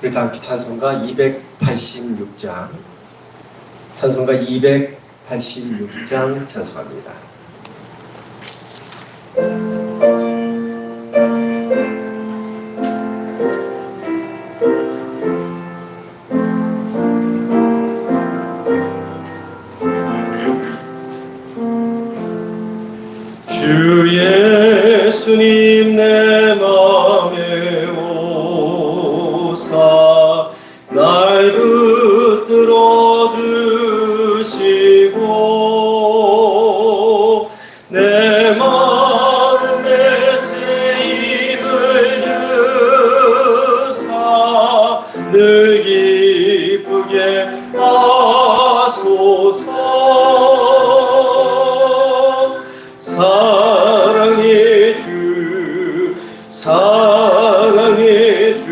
우리 다 함께 찬송가 286장 찬송가 286장 찬송합니다. 주 예수님 내 맘에 오사 날 붙들어 주시고 내 마음에 새 힘을 주사 늘 기쁘게 하소서. 사랑의 주 사랑의 주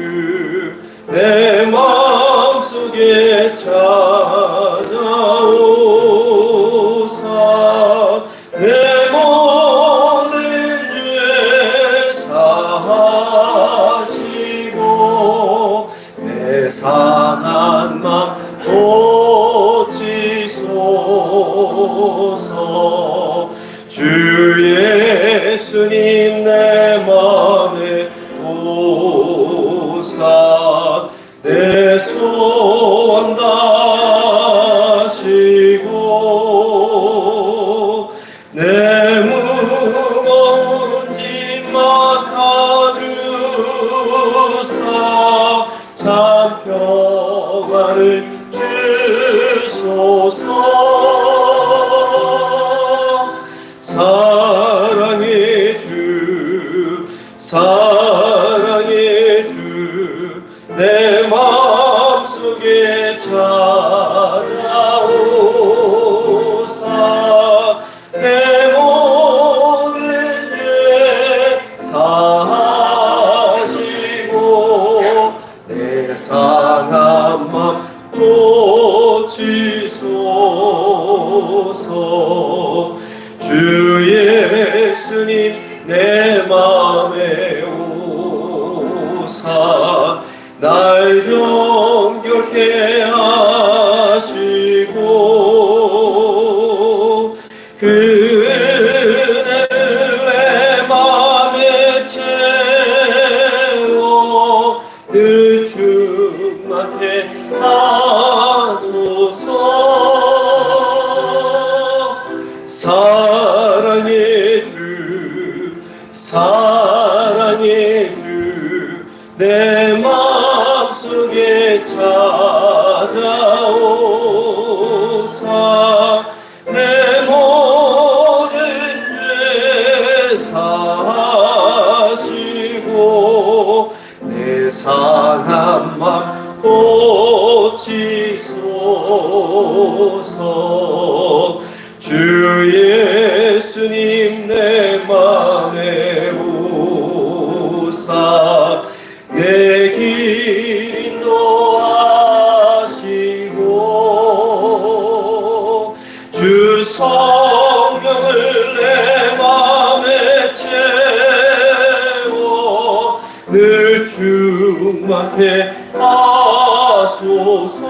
내 마음속에 찾아오사 내 모든 죄 사하시고 내 상한 맘 고치소서. 주 예수님 내 맘에 오사 내 소원 다시고 내 무거운 짐 맡아주사 참 평안을 주소서. 사랑의 주 사랑의 주 내 마음속에 찾아오사 내 모든 죄 사하시고 내 상한 맘 고치소서. 주 예수님 내 맘에 오사 날 정결케 하시고 그 은혜를 내 맘에 채워 늘 충만케 하소서. 사랑의 주 사랑의 주 내 마음속에 찾아오사 내 모든 죄 사하시고 내 상한 맘 고치소서. 주 예수님 내 맘에 오사 내 길 인도하시고 주 성령을 내 맘에 채워 늘 충만케 하소서.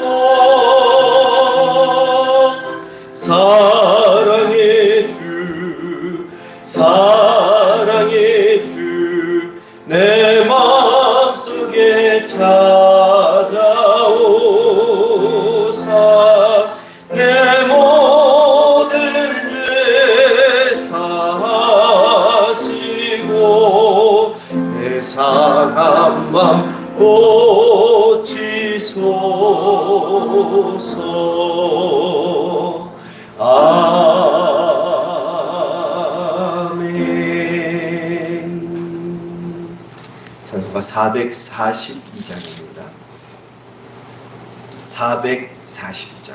사랑의 주 사랑의 주 내 마음속에 찾아오사 내 모든 죄 사하시고 내 상한 맘 고치소서. 아멘. 찬송가 442장입니다. 442장.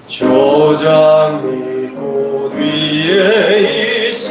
조장미 꽃 위에 있을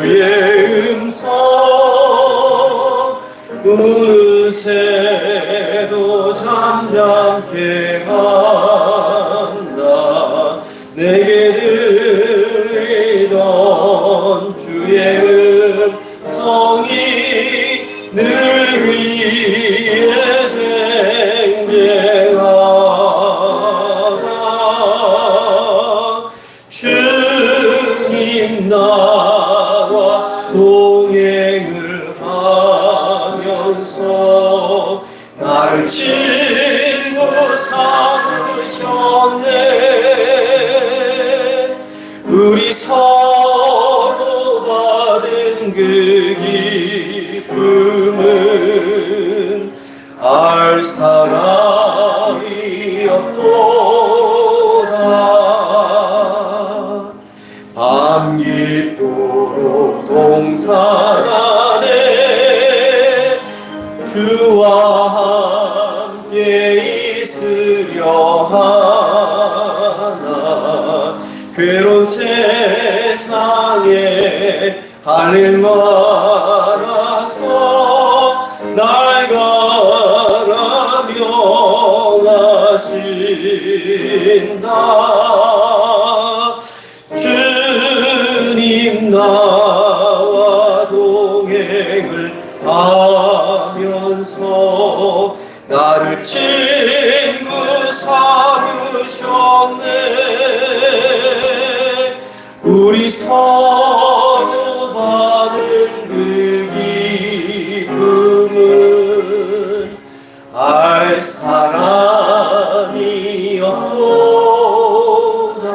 주의 음성 어느새도 잠잠케 한다. 내게 들리던 주의 음성이 늘 위에 쟁쟁하다. 주님 나와 동행을 하면서 나를 친구 삼으셨네. 우리 서로 받은 그 기쁨은 알 사람이 없도다. 밤 깊도록 동산 안에 주와 함께 있으려 하나. 괴로운 세상에 하늘 말아서 날 가라 명하신다. 주님 나와 동행을 하면서 나를 친구 삼으셨네. 우리 서로 받은 그 기쁨은 알 사람이 없도다.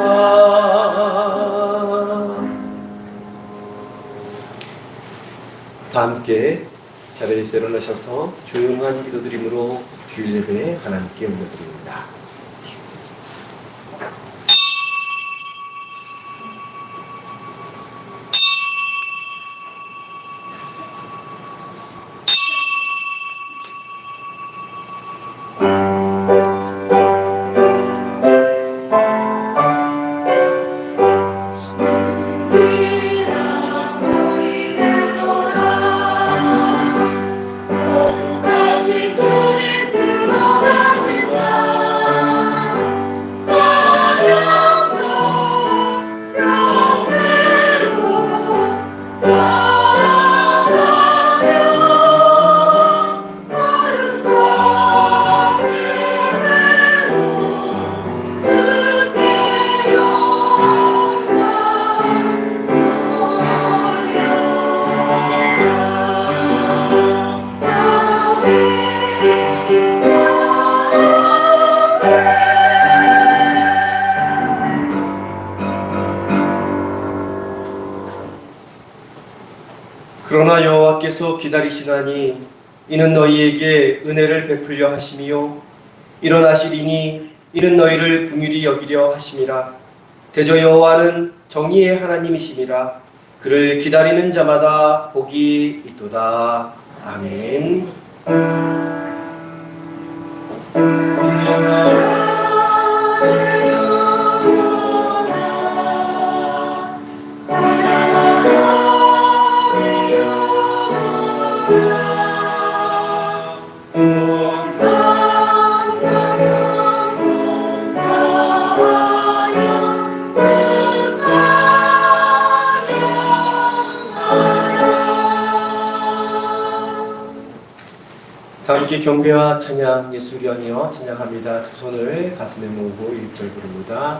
다 함께 자리에서 일어나셔서 조용한 기도드림으로 주일 예배에 하나님께 올려드립니다. 그러나 여호와께서 기다리시나니 이는 너희에게 은혜를 베풀려 하심이요 일어나시리니 이는 너희를 긍휼히 여기려 하심이라. 대저 여호와는 정의의 하나님이심이라. 그를 기다리는 자마다 복이 있도다. 아멘. 함께 경배와 찬양 예술이 아니여 찬양합니다. 두 손을 가슴에 모으고 1절 부릅니다.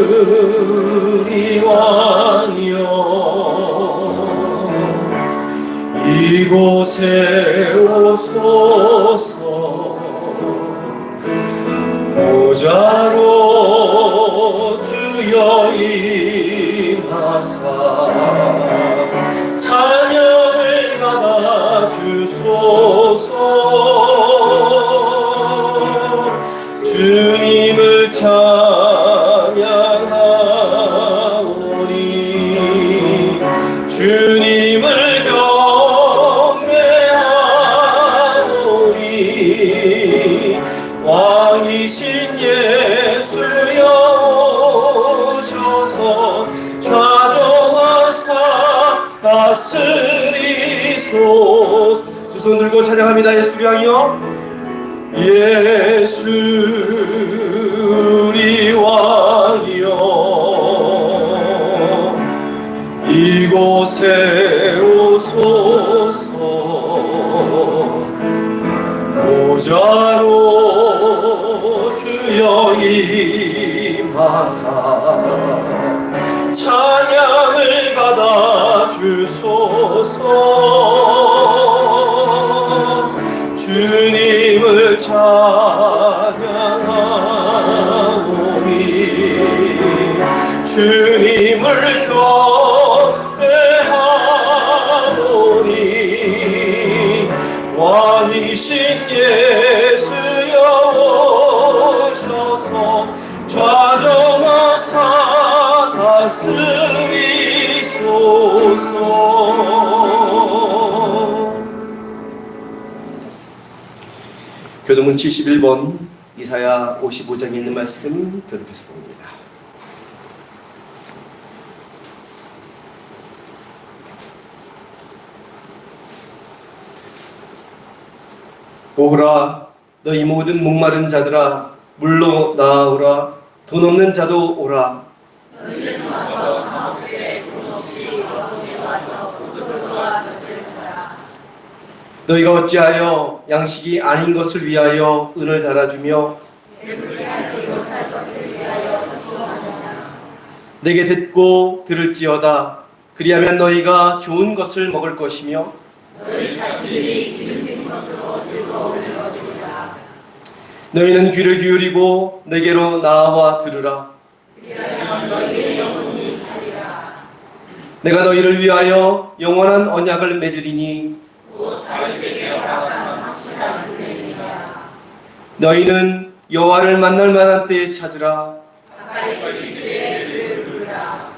예수리 왕이여 이곳에 오소서. 보좌로 주여 임하사 찬양을 받아 주소서. 주님을 찬양하오니 주님을 경배하오니 왕이신 예수여 오셔서 좌정하사 다스리소서. 두 손 들고 찬양합니다. 예수 우리 왕이여. 예수 우리 왕이여 이곳에 오소서. 보좌로 주여 임하사 찬양을 받아 주소서. 주님을 찬양하오니 주님을 경배하오니 왕이신 예수여 오셔서 좌정하사 다스리소서. 교도문 71번 이사야 55장에 있는 말씀 교독해서 봅니다. 오라 너희 모든 목마른 자들아 물로 나아오라. 돈 없는 자도 오라. 너희는 와서 사옥들에 돈 없이 이곳에 와서 고도로와 곁을 서라. 너희가 어찌하여 양식이 아닌 것을 위하여 은을 달아주며 배불리하지 못할 것을 위하여 수송하느냐. 내게 듣고 들을지어다. 그리하면 너희가 좋은 것을 먹을 것이며 너희 자신들이 기름진 것으로 즐거움을 얻으리라. 너희는 귀를 기울이고 내게로 나와 들으라. 그리하면 너희의 영혼이 살리라. 내가 너희를 위하여 영원한 언약을 맺으리니 곧 다윗에게 허락한 확실한 은혜이니라. 너희는 여호와를 만날 만한 때에 찾으라. 가까이 거시기에 그를 부르라.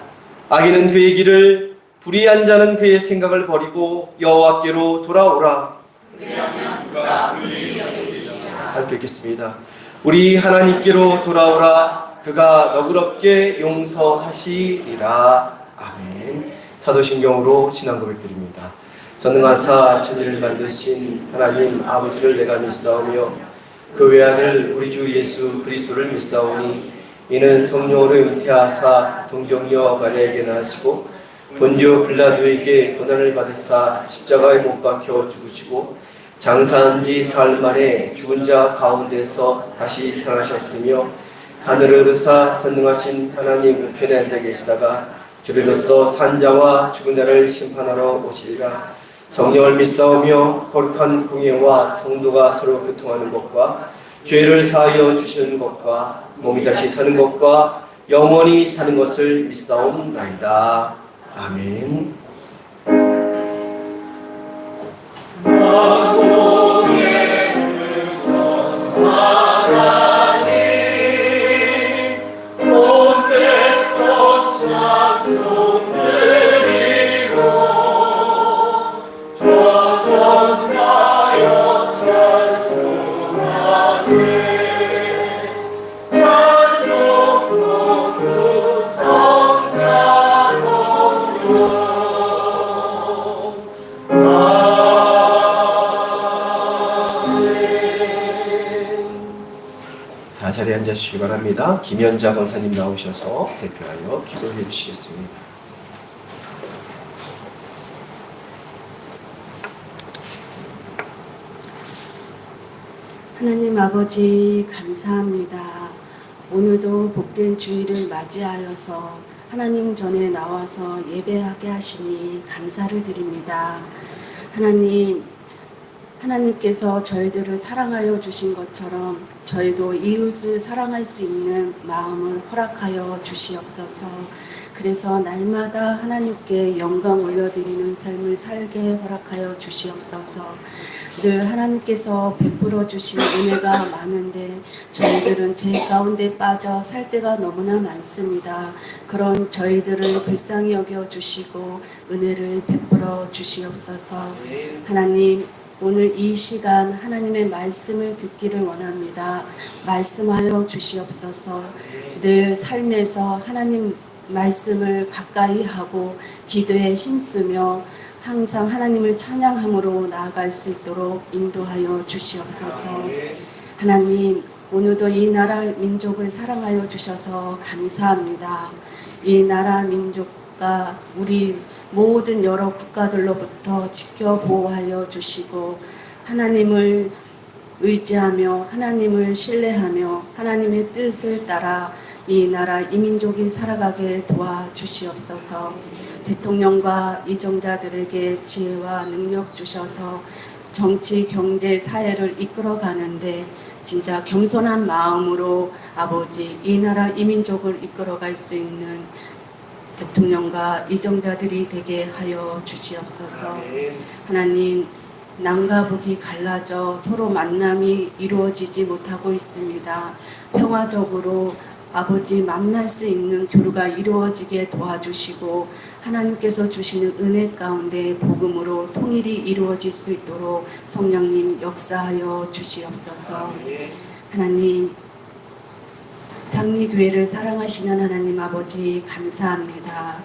악인은 그의 길을 불의한 자는 그의 생각을 버리고 여호와께로 돌아오라. 그러면 그가 불리히 여기시리라. 함께 읽겠습니다. 우리 하나님께로 돌아오라. 그가 너그럽게 용서하시리라. 아멘. 사도신경으로 신앙 고백드립니다. 전능하사 천지를 만드신 하나님 아버지를 내가 믿사오며 그 외아들 우리 주 예수 그리스도를 믿사오니 이는 성령으로 잉태하사 동정녀 마리아에게 나시고 본디오 빌라도에게 고난을 받으사 십자가에 못 박혀 죽으시고 장사한 지 사흘 만에 죽은 자 가운데서 다시 살아나셨으며 하늘을 오르사 전능하신 하나님 우편에 앉아 계시다가 주리로서 산자와 죽은 자를 심판하러 오시리라. 성령을 믿사오며 거룩한 공예와 성도가 서로 교통하는 것과 죄를 사하여 주시는 것과 몸이 다시 사는 것과 영원히 사는 것을 믿사옵나이다. 아멘. 다 자리에 앉아주시기 바랍니다. 김연자 권사님 나오셔서 대표하여 기도해 주시겠습니다. 하나님 아버지 감사합니다. 오늘도 복된 주일을 맞이하여서 하나님 전에 나와서 예배하게 하시니 감사를 드립니다. 하나님께서 저희들을 사랑하여 주신 것처럼 저희도 이웃을 사랑할 수 있는 마음을 허락하여 주시옵소서. 그래서 날마다 하나님께 영광 올려드리는 삶을 살게 허락하여 주시옵소서. 늘 하나님께서 베풀어 주신 은혜가 많은데 저희들은 죄 가운데 빠져 살 때가 너무나 많습니다. 그런 저희들을 불쌍히 여겨 주시고 은혜를 베풀어 주시옵소서. 하나님, 오늘 이 시간 하나님의 말씀을 듣기를 원합니다. 말씀하여 주시옵소서. 늘 삶에서 하나님 말씀을 가까이 하고 기도에 힘쓰며 항상 하나님을 찬양함으로 나아갈 수 있도록 인도하여 주시옵소서. 하나님, 오늘도 이 나라 민족을 사랑하여 주셔서 감사합니다. 이 나라 민족과 우리 모든 여러 국가들로부터 지켜 보호하여 주시고 하나님을 의지하며 하나님을 신뢰하며 하나님의 뜻을 따라 이 나라 이민족이 살아가게 도와주시옵소서. 대통령과 이정자들에게 지혜와 능력 주셔서 정치, 경제, 사회를 이끌어가는데 진짜 겸손한 마음으로 아버지 이 나라 이민족을 이끌어갈 수 있는 대통령과 이정자들이 되게 하여 주시옵소서. 하나님, 남과 북이 갈라져 서로 만남이 이루어지지 못하고 있습니다. 평화적으로 아버지 만날 수 있는 교류가 이루어지게 도와주시고 하나님께서 주시는 은혜 가운데 복음으로 통일이 이루어질 수 있도록 성령님 역사하여 주시옵소서. 하나님, 상리교회를 사랑하시는 하나님 아버지 감사합니다.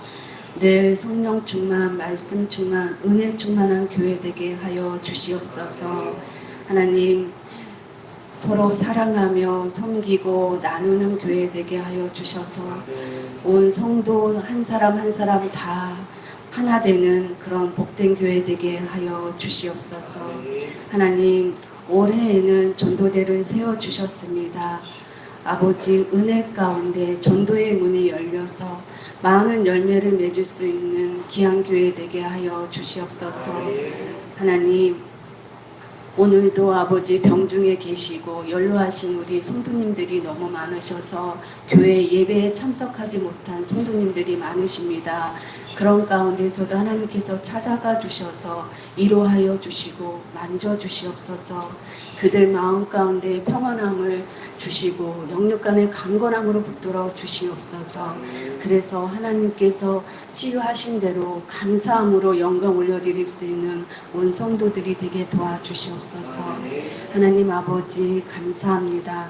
늘 성령 충만, 말씀 충만, 은혜 충만한 교회 되게 하여 주시옵소서. 하나님, 서로 사랑하며 섬기고 나누는 교회 되게 하여 주셔서 온 성도 한 사람 한 사람 다 하나 되는 그런 복된 교회 되게 하여 주시옵소서. 하나님, 올해에는 전도대를 세워주셨습니다. 아버지 은혜 가운데 전도의 문이 열려서 많은 열매를 맺을 수 있는 귀한 교회 되게 하여 주시옵소서. 하나님, 오늘도 아버지 병중에 계시고 연로하신 우리 성도님들이 너무 많으셔서 교회 예배에 참석하지 못한 성도님들이 많으십니다. 그런 가운데서도 하나님께서 찾아가 주셔서 위로하여 주시고 만져주시옵소서. 그들 마음 가운데 평안함을 주시고 영육간의 강건함으로 붙들어 주시옵소서. 그래서 하나님께서 치유하신 대로 감사함으로 영광 올려드릴 수 있는 온 성도들이 되게 도와주시옵소서. 하나님 아버지 감사합니다.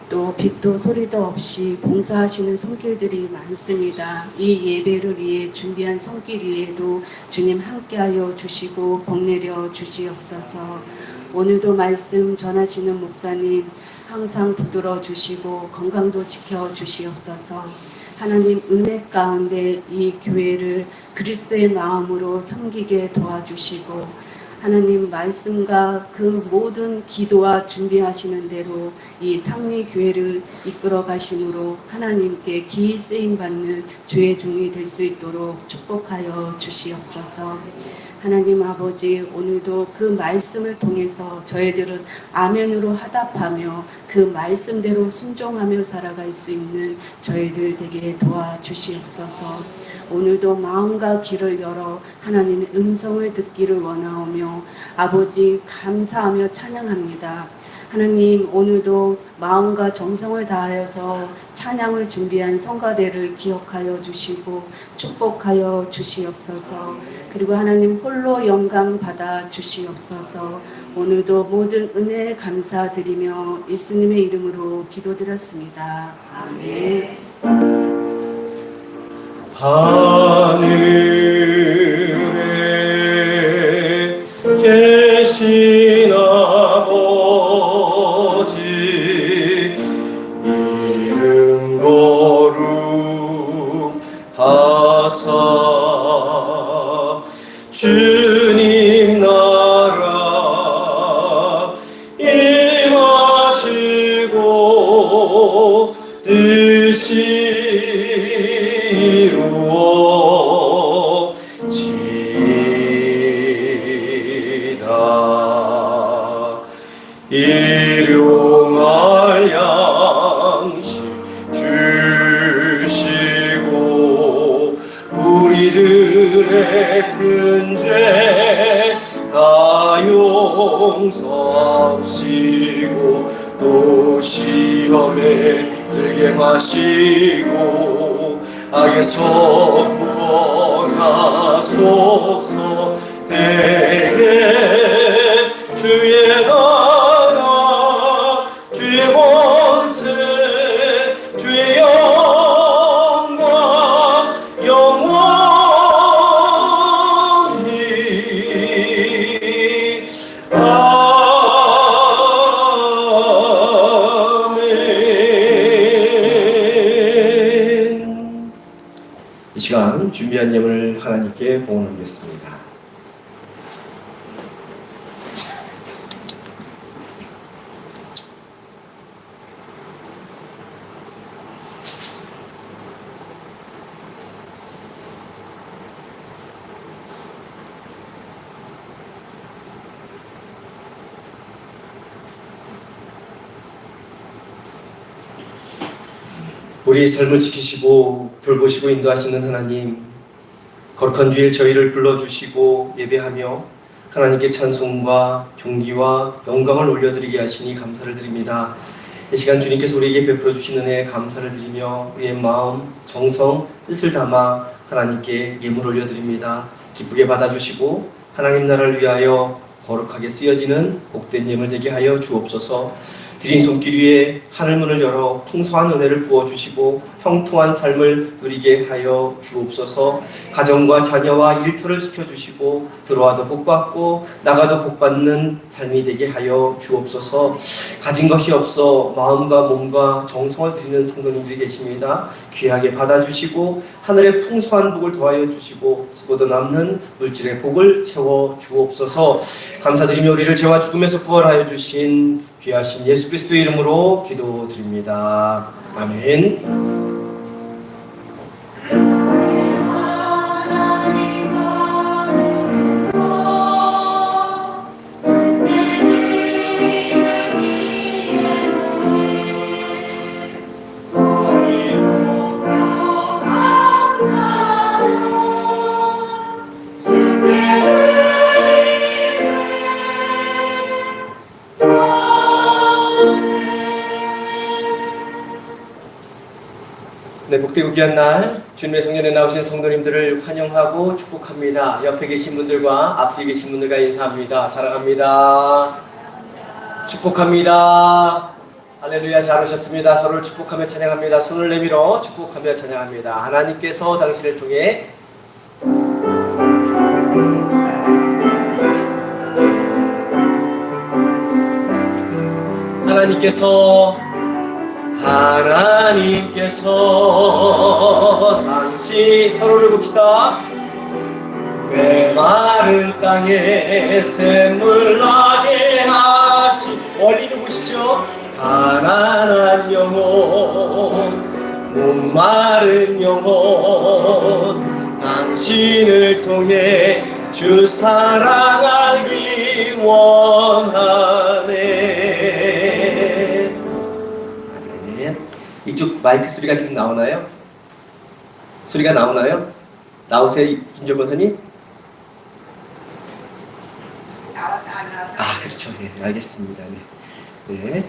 또 빛도 소리도 없이 봉사하시는 손길들이 많습니다. 이 예배를 위해 준비한 손길 위에도 주님 함께하여 주시고 복내려 주시옵소서. 오늘도 말씀 전하시는 목사님 항상 붙들어 주시고 건강도 지켜 주시옵소서. 하나님 은혜 가운데 이 교회를 그리스도의 마음으로 섬기게 도와주시고 하나님 말씀과 그 모든 기도와 준비하시는 대로 이 상리교회를 이끌어 가심으로 하나님께 기이 쓰임받는 주의 종이 될 수 있도록 축복하여 주시옵소서. 하나님 아버지, 오늘도 그 말씀을 통해서 저희들은 아멘으로 화답하며 그 말씀대로 순종하며 살아갈 수 있는 저희들 되게 도와주시옵소서. 오늘도 마음과 귀를 열어 하나님의 음성을 듣기를 원하오며 아버지 감사하며 찬양합니다. 하나님, 오늘도 마음과 정성을 다하여서 찬양을 준비한 성가대를 기억하여 주시고 축복하여 주시옵소서. 그리고 하나님 홀로 영광 받아 주시옵소서. 오늘도 모든 은혜에 감사드리며 예수님의 이름으로 기도드렸습니다. 아멘. 하늘에 계신 아버지 이름 거룩하사 주님 나라 임하시고 뜻이 이루어지이다. 일용할 양식 주시고 우리들의 큰 죄 다 용서하시고 또 시험에 들게 마시고 악에서 구원하소서. 되게 주의 나라 주의 권세 주의 영광 영원히 아멘. 이 시간 준비한 예물을 하나님께 봉헌하겠습니다. 우리 삶을 지키시고 돌보시고 인도하시는 하나님, 거룩한 주일 저희를 불러주시고 예배하며 하나님께 찬송과 존귀와 영광을 올려드리게 하시니 감사를 드립니다. 이 시간 주님께서 우리에게 베풀어 주신 은혜에 감사를 드리며 우리의 마음, 정성, 뜻을 담아 하나님께 예물 올려드립니다. 기쁘게 받아주시고 하나님 나라를 위하여 거룩하게 쓰여지는 복된 예물 되게 하여 주옵소서. 드린 손길 위에 하늘문을 열어 풍성한 은혜를 부어주시고 형통한 삶을 누리게 하여 주옵소서. 가정과 자녀와 일터를 지켜주시고 들어와도 복받고 나가도 복받는 삶이 되게 하여 주옵소서. 가진 것이 없어 마음과 몸과 정성을 드리는 성도님들이 계십니다. 귀하게 받아주시고 하늘의 풍성한 복을 더하여 주시고 쓰고도 남는 물질의 복을 채워 주옵소서. 감사드리며 우리를 죄와 죽음에서 구원하여 주신 귀하신 예수 그리스도의 이름으로 기도드립니다. 아멘. 네, 복되고 귀한 날 주님의 성전에 나오신 성도님들을 환영하고 축복합니다. 옆에 계신 분들과 앞뒤에 계신 분들과 인사합니다. 사랑합니다. 축복합니다. 할렐루야. 잘 오셨습니다. 서로를 축복하며 찬양합니다. 손을 내밀어 축복하며 찬양합니다. 하나님께서 당신을 통해 하나님께서 당신 서로를 봅시다. 메마른 땅에 샘물 나게 하시 멀리도 보십시오. 가난한 영혼 목마른 영혼 당신을 통해 주 사랑 알기 원하네. 아멘. 이쪽 마이크 소리가 지금 나오나요? 소리가 나오나요? 나오세요, 김종 권사님? 아, 그렇죠. 네, 알겠습니다. 네. 네.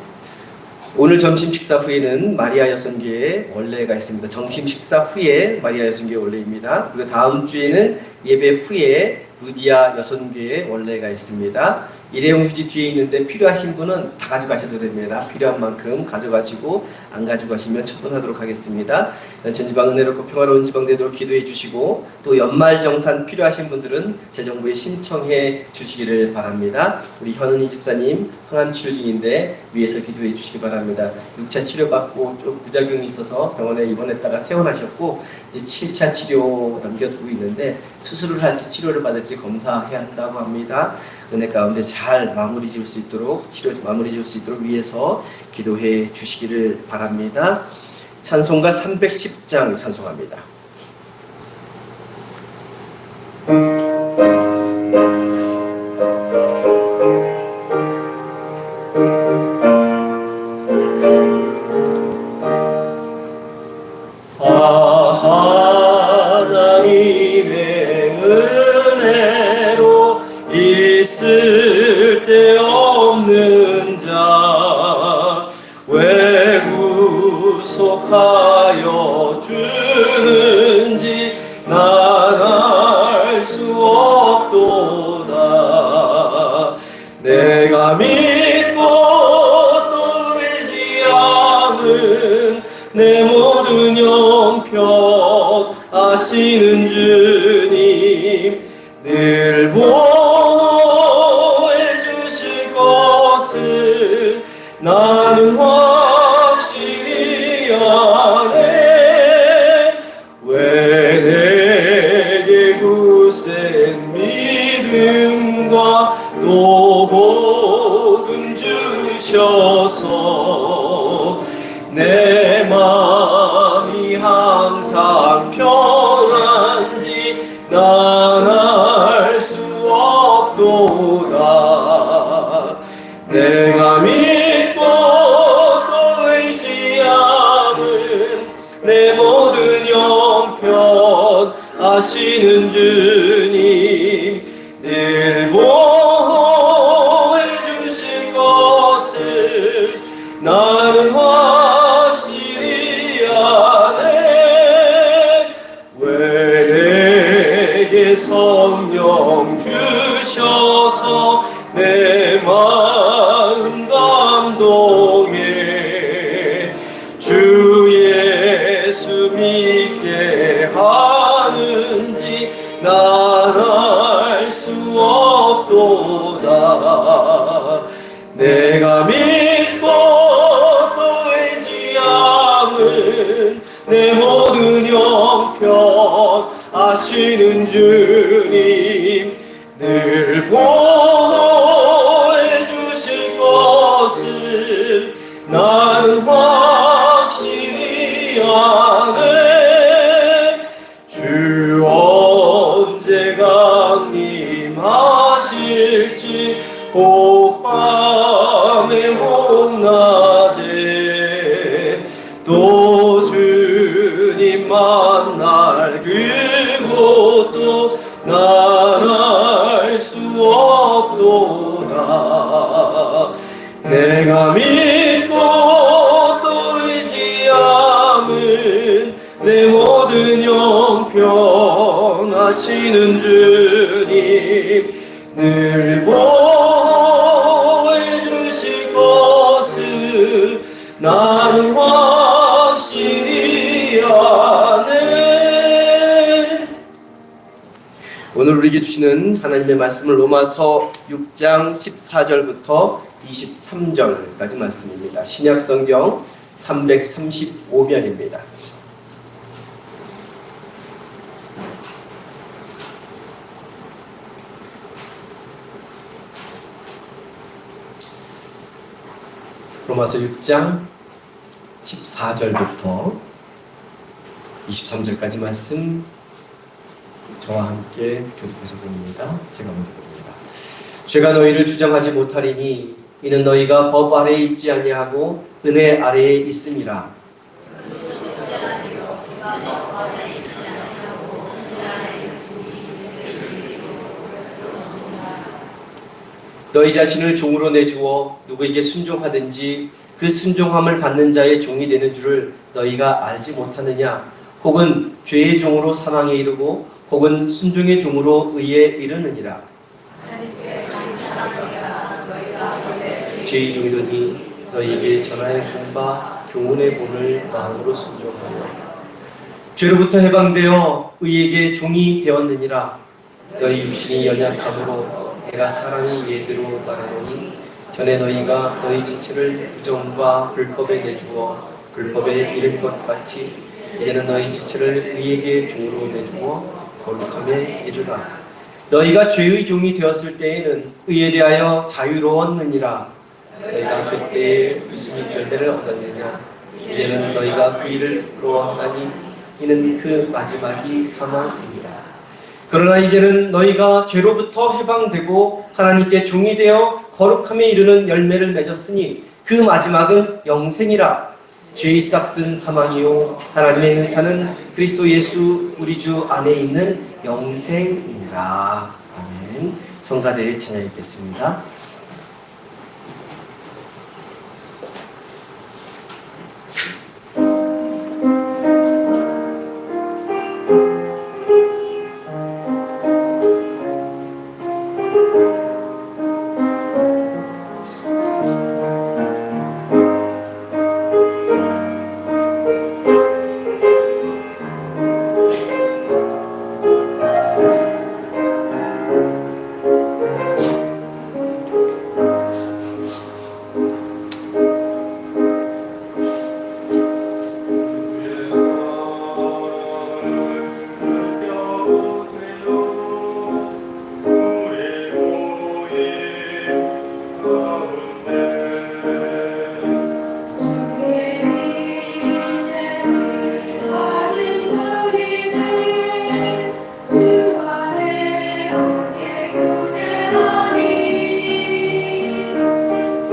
오늘 점심 식사 후에는 마리아 여성교회 원례가 있습니다. 점심 식사 후에 마리아 여성교회 원례입니다. 그리고 다음 주에는 예배 후에 루디아 여성교회 원례가 있습니다. 일회용 휴지 뒤에 있는데 필요하신 분은 다 가져가셔도 됩니다. 필요한 만큼 가져가시고 안 가져가시면 처분하도록 하겠습니다. 전지방 은혜롭고 평화로운 지방 되도록 기도해 주시고 또 연말정산 필요하신 분들은 재정부에 신청해 주시기를 바랍니다. 우리 현은희 집사님 항암 치료 중인데 위에서 기도해 주시기 바랍니다. 6차 치료받고 좀 부작용이 있어서 병원에 입원했다가 퇴원하셨고 이제 7차 치료 남겨두고 있는데 수술을 할지 치료를 받을지 검사해야 한다고 합니다. 은혜 가운데 잘 마무리 지을 수 있도록 치료 마무리 지을 수 있도록 위해서 기도해 주시기를 바랍니다. 찬송가 310장 찬송합니다. 하나님의 은혜로 있을 데 없는 자 왜 구속하여 주는지 난 알 수 없도다. 내 모든 형편 아시는 주님 늘 보호해 주실 것을 나는 확실히 아네. 왜 내게 굳센 믿음과 또 복음 주셔서 내 마음이 항상 편한지 난 알 수 없도다. 내가 믿고 또 의지하는 내 모든 형편 아시는 주님 늘 보호해 주실 것을 나는 확실히 아네. 왜 내게 성령 주셔서 내 마음 감동해 주 예수 믿게 하는지 난 알 수 없도다. 내가 믿고 또 의지함은 내 모든 형편 아시는 주님 늘 보호해 주실 것을 나는 확실히 아네. 주 언제 강림하실지 혹 밤에 혹 낮에 또 주님 만날 그곳도 난 알 수 없도다. 내가 믿고 또 의지함은 내 모든 형편 아시는 주님 늘 보호해 주실 것을 나는 확실히 아네. 오늘 우리에게 주시는 하나님의 말씀을 로마서 6장 14절부터 23절까지 말씀입니다. 신약성경 335면입니다. 로마서 6장 14절부터 23절까지 말씀 저와 함께 교독해서 봅니다. 제가 먼저 봅니다. 죄가 너희를 주장하지 못하리니 이는 너희가 법 아래에 있지 아니하고 은혜 아래에 있음이라. 너희 자신을 종으로 내주어 누구에게 순종하든지 그 순종함을 받는 자의 종이 되는 줄을 너희가 알지 못하느냐? 혹은 죄의 종으로 사망에 이르고 혹은 순종의 종으로 의에 이르느니라. 죄의 종이더니 너희에게 전하여 준 바 교훈의 본을 마음으로 순종하여 죄로부터 해방되어 의에게 종이 되었느니라. 너희 육신이 연약함으로 내가 사람이 예대로 말하노니 전에 너희가 너희 지체를 부정과 불법에 내주어 불법에 이를 것 같이 이제는 너희 지체를 의에게 종으로 내주어 거룩함에 이르라. 너희가 죄의 종이 되었을 때에는 의에 대하여 자유로웠느니라. 너희가 그때에 무슨 열매를 얻었느냐? 이제는 너희가 그 일을 부러워하나니 이는 그 마지막이 사망입니다. 그러나 이제는 너희가 죄로부터 해방되고 하나님께 종이 되어 거룩함에 이르는 열매를 맺었으니 그 마지막은 영생이라. 죄의 싹은 사망이요 하나님의 은사는 그리스도 예수 우리 주 안에 있는 영생이니라. 아멘. 성가대에 찬양했겠습니다.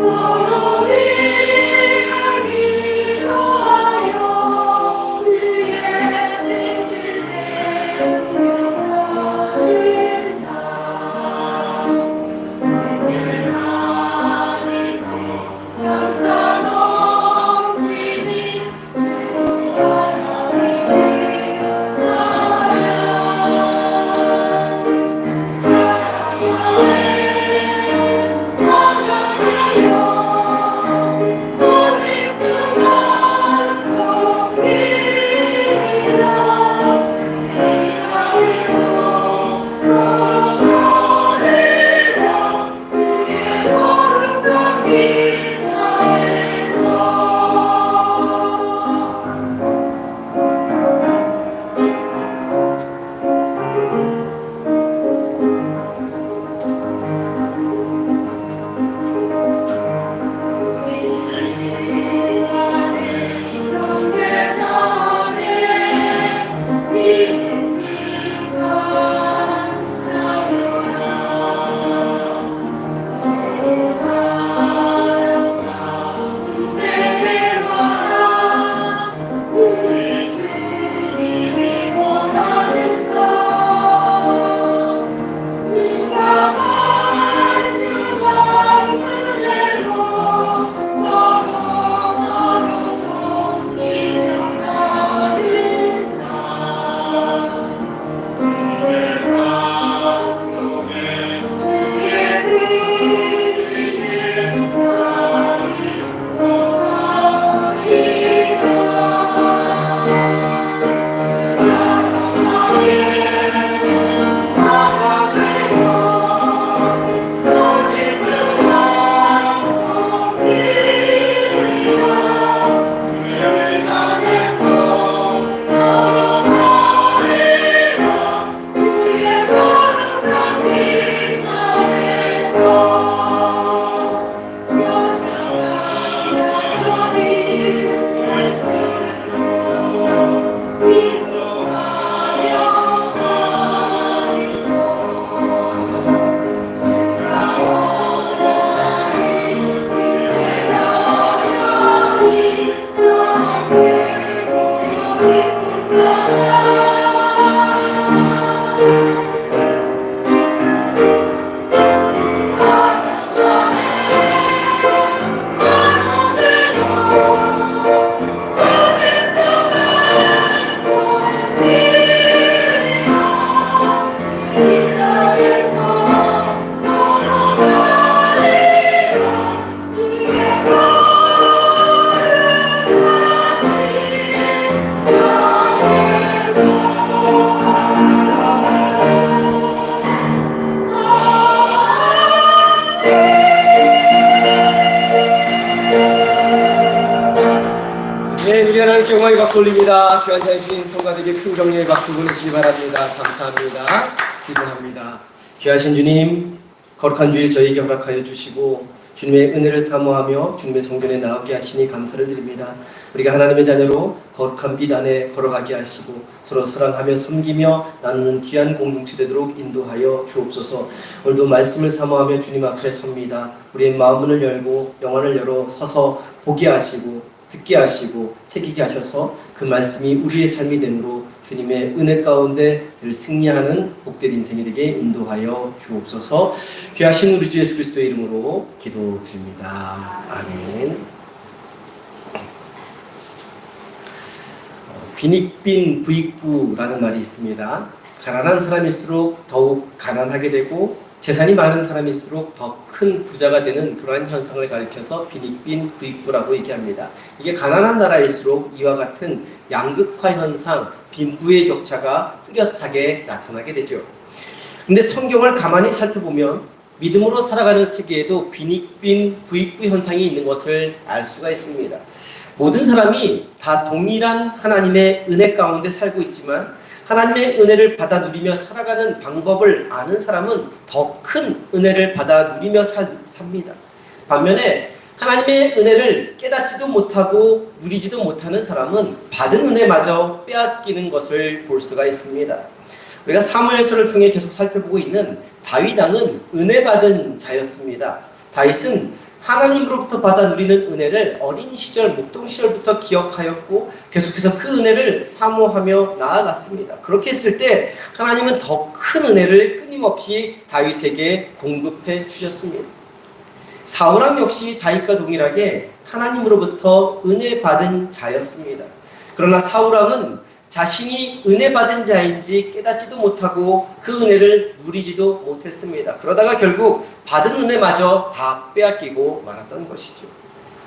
서로 위하기로 하여 주의 뜻을 세우면서 의사 언제나 믿고 감사 넘치는 주 하나님의 사랑 우리 하나님께 영광의 박수 올립니다. 귀한 자연 주신 성가들에게 큰 격려의 박수 보내시기 바랍니다. 감사합니다. 기도합니다. 귀하신 주님, 거룩한 주일 저희에게 허락하여 주시고 주님의 은혜를 사모하며 주님의 성전에 나오게 하시니 감사를 드립니다. 우리가 하나님의 자녀로 거룩한 빛 안에 걸어가게 하시고 서로 사랑하며 섬기며 나누는 귀한 공동체 되도록 인도하여 주옵소서. 오늘도 말씀을 사모하며 주님 앞에 섭니다. 우리의 마음문을 열고 영안을 열어 서서 보게 하시고 듣게 하시고 새기게 하셔서 그 말씀이 우리의 삶이 되므로 주님의 은혜 가운데 늘 승리하는 복된 인생이 되게 인도하여 주옵소서. 귀하신 우리 주 예수 그리스도의 이름으로 기도드립니다. 아멘. 빈익빈 부익부라는 말이 있습니다. 가난한 사람일수록 더욱 가난하게 되고 재산이 많은 사람일수록 더 큰 부자가 되는 그러한 현상을 가리켜서 빈익빈 부익부라고 얘기합니다. 이게 가난한 나라일수록 이와 같은 양극화 현상, 빈부의 격차가 뚜렷하게 나타나게 되죠. 근데 성경을 가만히 살펴보면 믿음으로 살아가는 세계에도 빈익빈 부익부 현상이 있는 것을 알 수가 있습니다. 모든 사람이 다 동일한 하나님의 은혜 가운데 살고 있지만 하나님의 은혜를 받아 누리며 살아가는 방법을 아는 사람은 더 큰 은혜를 받아 누리며 삽니다. 반면에 하나님의 은혜를 깨닫지도 못하고 누리지도 못하는 사람은 받은 은혜마저 빼앗기는 것을 볼 수가 있습니다. 우리가 사무엘서를 통해 계속 살펴보고 있는 다윗 왕은 은혜 받은 자였습니다. 다윗은 하나님으로부터 받아 누리는 은혜를 어린 시절, 목동 시절부터 기억하였고 계속해서 그 은혜를 사모하며 나아갔습니다. 그렇게 했을 때 하나님은 더 큰 은혜를 끊임없이 다윗에게 공급해 주셨습니다. 사울왕 역시 다윗과 동일하게 하나님으로부터 은혜 받은 자였습니다. 그러나 사울왕은 자신이 은혜 받은 자인지 깨닫지도 못하고 그 은혜를 누리지도 못했습니다. 그러다가 결국 받은 은혜마저 다 빼앗기고 말았던 것이죠.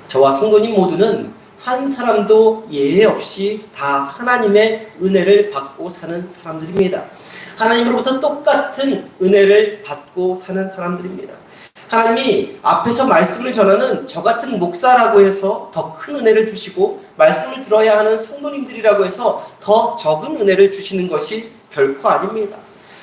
저와 성도님 모두는 한 사람도 예외 없이 다 하나님의 은혜를 받고 사는 사람들입니다. 하나님으로부터 똑같은 은혜를 받고 사는 사람들입니다. 하나님이 앞에서 말씀을 전하는 저 같은 목사라고 해서 더 큰 은혜를 주시고 말씀을 들어야 하는 성도님들이라고 해서 더 적은 은혜를 주시는 것이 결코 아닙니다.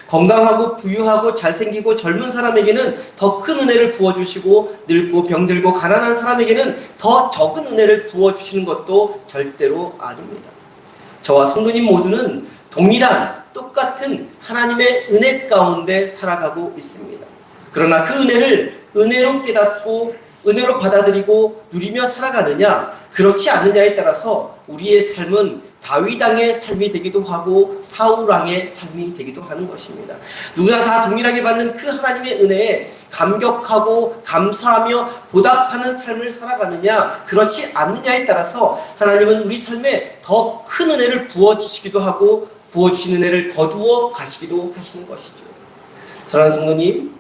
건강하고 부유하고 잘생기고 젊은 사람에게는 더 큰 은혜를 부어주시고 늙고 병들고 가난한 사람에게는 더 적은 은혜를 부어주시는 것도 절대로 아닙니다. 저와 성도님 모두는 동일한 똑같은 하나님의 은혜 가운데 살아가고 있습니다. 그러나 그 은혜를 은혜로 깨닫고 은혜로 받아들이고 누리며 살아가느냐 그렇지 않느냐에 따라서 우리의 삶은 다윗왕의 삶이 되기도 하고 사울왕의 삶이 되기도 하는 것입니다. 누구나 다 동일하게 받는 그 하나님의 은혜에 감격하고 감사하며 보답하는 삶을 살아가느냐 그렇지 않느냐에 따라서 하나님은 우리 삶에 더 큰 은혜를 부어주시기도 하고 부어주신 은혜를 거두어 가시기도 하시는 것이죠. 사랑하는 성도님,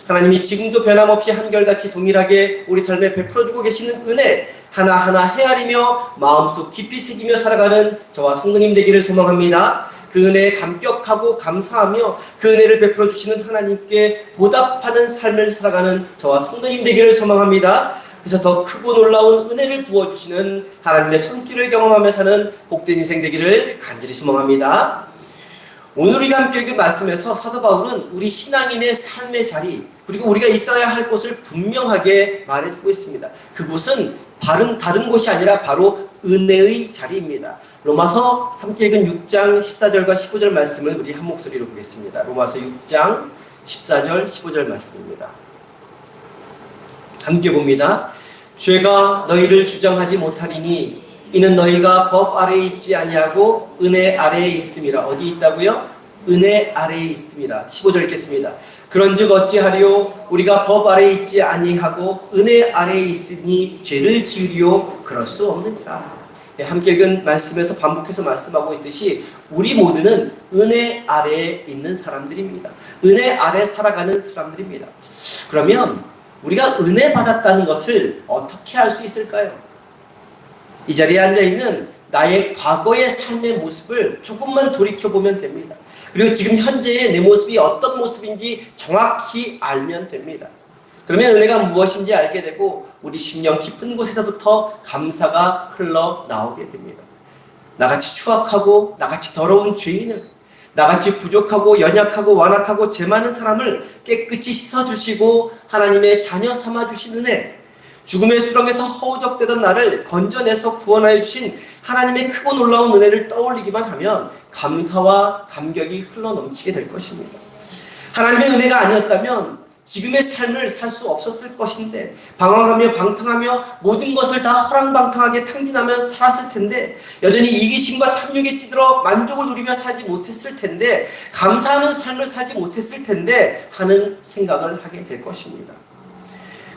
하나님이 지금도 변함없이 한결같이 동일하게 우리 삶에 베풀어주고 계시는 은혜 하나하나 헤아리며 마음속 깊이 새기며 살아가는 저와 성도님 되기를 소망합니다. 그 은혜에 감격하고 감사하며 그 은혜를 베풀어 주시는 하나님께 보답하는 삶을 살아가는 저와 성도님 되기를 소망합니다. 그래서 더 크고 놀라운 은혜를 부어주시는 하나님의 손길을 경험하며 사는 복된 인생 되기를 간절히 소망합니다. 오늘 우리가 함께 읽은 말씀에서 사도 바울은 우리 신앙인의 삶의 자리 그리고 우리가 있어야 할 곳을 분명하게 말해주고 있습니다. 그곳은 다른 곳이 아니라 바로 은혜의 자리입니다. 로마서 함께 읽은 6장 14절과 15절 말씀을 우리 한 목소리로 보겠습니다. 로마서 6장 14절 15절 말씀입니다. 함께 봅니다. 죄가 너희를 주장하지 못하리니 이는 너희가 법 아래에 있지 아니하고 은혜 아래에 있음이라. 어디 있다고요? 은혜 아래에 있음이라. 15절 읽겠습니다. 그런즉 어찌하리요? 우리가 법 아래에 있지 아니하고 은혜 아래에 있으니 죄를 지으리요? 그럴 수 없느니라. 함께 읽은 말씀에서 반복해서 말씀하고 있듯이 우리 모두는 은혜 아래에 있는 사람들입니다. 은혜 아래 살아가는 사람들입니다. 그러면 우리가 은혜 받았다는 것을 어떻게 알 수 있을까요? 이 자리에 앉아있는 나의 과거의 삶의 모습을 조금만 돌이켜보면 됩니다. 그리고 지금 현재의 내 모습이 어떤 모습인지 정확히 알면 됩니다. 그러면 은혜가 무엇인지 알게 되고 우리 심령 깊은 곳에서부터 감사가 흘러나오게 됩니다. 나같이 추악하고 나같이 더러운 죄인을 나같이 부족하고 연약하고 완악하고 죄 많은 사람을 깨끗이 씻어주시고 하나님의 자녀 삼아주신 은혜, 죽음의 수렁에서 허우적대던 나를 건져내서 구원하여 주신 하나님의 크고 놀라운 은혜를 떠올리기만 하면 감사와 감격이 흘러넘치게 될 것입니다. 하나님의 은혜가 아니었다면 지금의 삶을 살 수 없었을 것인데 방황하며 방탕하며 모든 것을 다 허랑방탕하게 탕진하며 살았을 텐데 여전히 이기심과 탐욕에 찌들어 만족을 누리며 살지 못했을 텐데 감사하는 삶을 살지 못했을 텐데 하는 생각을 하게 될 것입니다.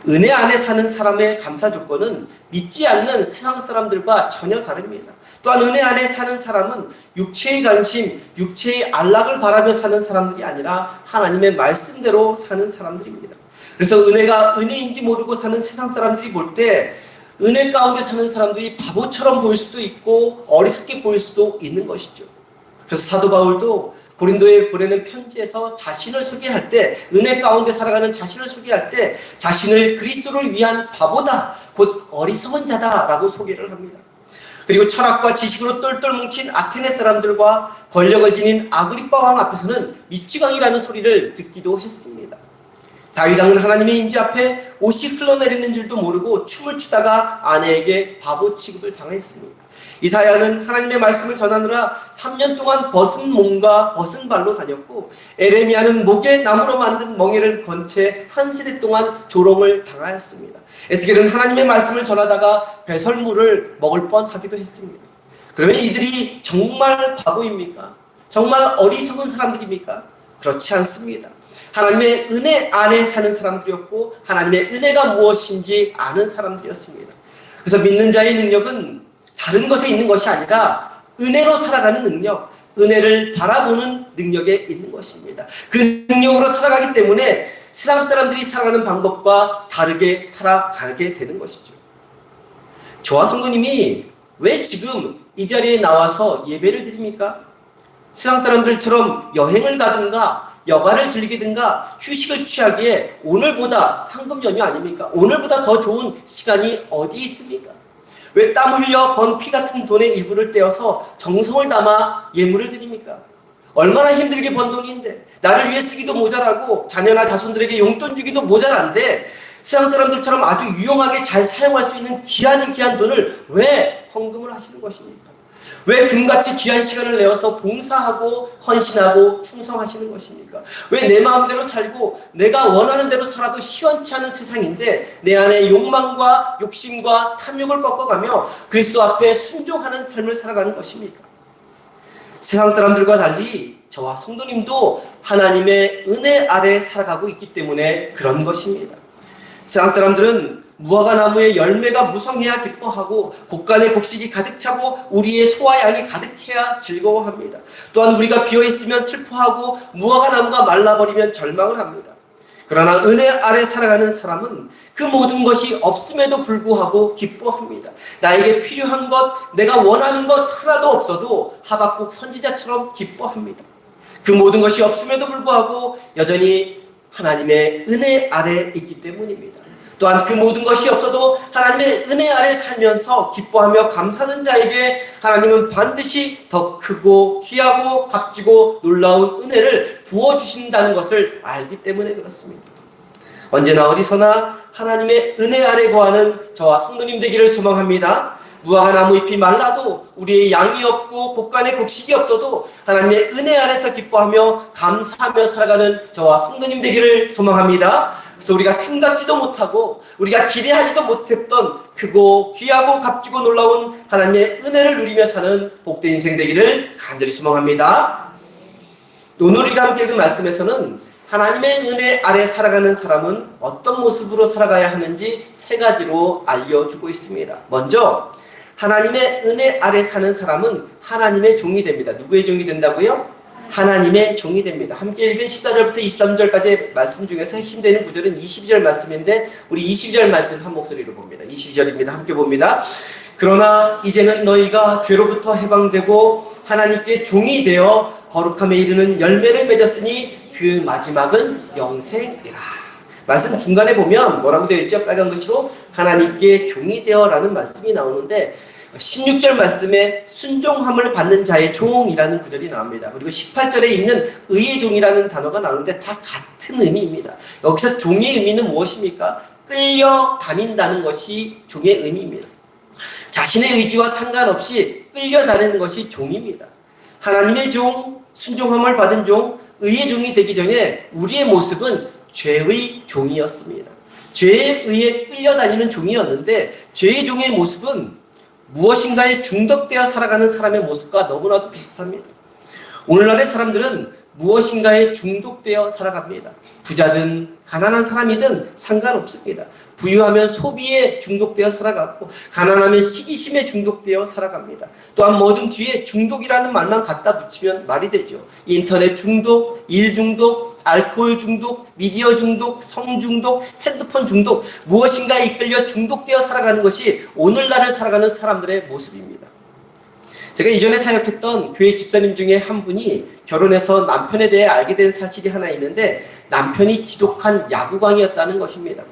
은혜 안에 사는 사람의 감사 조건은 믿지 않는 세상 사람들과 전혀 다릅니다. 또한 은혜 안에 사는 사람은 육체의 관심, 육체의 안락을 바라며 사는 사람들이 아니라 하나님의 말씀대로 사는 사람들입니다. 그래서 은혜가 은혜인지 모르고 사는 세상 사람들이 볼 때 은혜 가운데 사는 사람들이 바보처럼 보일 수도 있고 어리석게 보일 수도 있는 것이죠. 그래서 사도 바울도 고린도에 보내는 편지에서 자신을 소개할 때 은혜 가운데 살아가는 자신을 소개할 때 자신을 그리스도를 위한 바보다 곧 어리석은 자다 라고 소개를 합니다. 그리고 철학과 지식으로 똘똘 뭉친 아테네 사람들과 권력을 지닌 아그리빠 왕 앞에서는 미치광이라는 소리를 듣기도 했습니다. 다윗 왕은 하나님의 임재 앞에 옷이 흘러내리는 줄도 모르고 춤을 추다가 아내에게 바보 취급을 당했습니다. 이사야는 하나님의 말씀을 전하느라 3년 동안 벗은 몸과 벗은 발로 다녔고 에레미야는 목에 나무로 만든 멍에를 건 채 한 세대 동안 조롱을 당하였습니다. 에스겔은 하나님의 말씀을 전하다가 배설물을 먹을 뻔하기도 했습니다. 그러면 이들이 정말 바보입니까? 정말 어리석은 사람들입니까? 그렇지 않습니다. 하나님의 은혜 안에 사는 사람들이었고 하나님의 은혜가 무엇인지 아는 사람들이었습니다. 그래서 믿는 자의 능력은 다른 것에 있는 것이 아니라 은혜로 살아가는 능력, 은혜를 바라보는 능력에 있는 것입니다. 그 능력으로 살아가기 때문에 세상 사람들이 살아가는 방법과 다르게 살아가게 되는 것이죠. 저와 성도님이 왜 지금 이 자리에 나와서 예배를 드립니까? 세상 사람들처럼 여행을 가든가 여가를 즐기든가 휴식을 취하기에 오늘보다 황금 연휴 아닙니까? 오늘보다 더 좋은 시간이 어디 있습니까? 왜 땀 흘려 번 피 같은 돈의 일부를 떼어서 정성을 담아 예물을 드립니까? 얼마나 힘들게 번 돈인데 나를 위해 쓰기도 모자라고 자녀나 자손들에게 용돈 주기도 모자란데 세상 사람들처럼 아주 유용하게 잘 사용할 수 있는 귀한 돈을 왜 헌금을 하시는 것입니까? 왜 금같이 귀한 시간을 내어서 봉사하고 헌신하고 충성하시는 것입니까? 왜 내 마음대로 살고 내가 원하는 대로 살아도 시원치 않은 세상인데 내 안에 욕망과 욕심과 탐욕을 꺾어가며 그리스도 앞에 순종하는 삶을 살아가는 것입니까? 세상 사람들과 달리 저와 성도님도 하나님의 은혜 아래 살아가고 있기 때문에 그런 것입니다. 세상 사람들은 무화과 나무의 열매가 무성해야 기뻐하고 곡간에 곡식이 가득 차고 우리의 소와 양이 가득해야 즐거워합니다. 또한 우리가 비어있으면 슬퍼하고 무화과 나무가 말라버리면 절망을 합니다. 그러나 은혜 아래 살아가는 사람은 그 모든 것이 없음에도 불구하고 기뻐합니다. 나에게 필요한 것, 내가 원하는 것 하나도 없어도 하박국 선지자처럼 기뻐합니다. 그 모든 것이 없음에도 불구하고 여전히 하나님의 은혜 아래 있기 때문입니다. 또한 그 모든 것이 없어도 하나님의 은혜 아래 살면서 기뻐하며 감사하는 자에게 하나님은 반드시 더 크고 귀하고 값지고 놀라운 은혜를 부어주신다는 것을 알기 때문에 그렇습니다. 언제나 어디서나 하나님의 은혜 아래 거하는 저와 성도님 되기를 소망합니다. 무화과 나무 잎이 말라도 우리의 양이 없고 곡간에 곡식이 없어도 하나님의 은혜 아래서 기뻐하며 감사하며 살아가는 저와 성도님 되기를 소망합니다. 그래서 우리가 생각지도 못하고 우리가 기대하지도 못했던 크고 귀하고 값지고 놀라운 하나님의 은혜를 누리며 사는 복된 인생 되기를 간절히 소망합니다. 오늘 우리가 함께 읽은 말씀에서는 하나님의 은혜 아래 살아가는 사람은 어떤 모습으로 살아가야 하는지 세 가지로 알려주고 있습니다. 먼저 하나님의 은혜 아래 사는 사람은 하나님의 종이 됩니다. 누구의 종이 된다고요? 하나님의 종이 됩니다. 함께 읽은 14절부터 23절까지의 말씀 중에서 핵심되는 구절은 22절 말씀인데 우리 22절 말씀 한 목소리로 봅니다. 22절입니다. 함께 봅니다. 그러나 이제는 너희가 죄로부터 해방되고 하나님께 종이 되어 거룩함에 이르는 열매를 맺었으니 그 마지막은 영생이라. 말씀 중간에 보면 뭐라고 되어 있죠? 빨간 글씨로 하나님께 종이 되어라는 말씀이 나오는데 16절 말씀에 순종함을 받는 자의 종이라는 구절이 나옵니다. 그리고 18절에 있는 의의 종이라는 단어가 나오는데 다 같은 의미입니다. 여기서 종의 의미는 무엇입니까? 끌려다닌다는 것이 종의 의미입니다. 자신의 의지와 상관없이 끌려다니는 것이 종입니다. 하나님의 종, 순종함을 받은 종, 의의 종이 되기 전에 우리의 모습은 죄의 종이었습니다. 죄에 의해 끌려다니는 종이었는데 죄의 종의 모습은 무엇인가에 중독되어 살아가는 사람의 모습과 너무나도 비슷합니다. 오늘날의 사람들은 무엇인가에 중독되어 살아갑니다. 부자든 가난한 사람이든 상관없습니다. 부유하면 소비에 중독되어 살아가고 가난하면 시기심에 중독되어 살아갑니다. 또한 뭐든 뒤에 중독이라는 말만 갖다 붙이면 말이 되죠. 인터넷 중독, 일 중독, 알코올 중독, 미디어 중독, 성 중독, 핸드폰 중독, 무엇인가에 이끌려 중독되어 살아가는 것이 오늘날을 살아가는 사람들의 모습입니다. 제가 이전에 사역했던 교회 집사님 중에 한 분이 결혼해서 남편에 대해 알게 된 사실이 하나 있는데 남편이 지독한 야구광이었다는 것입니다.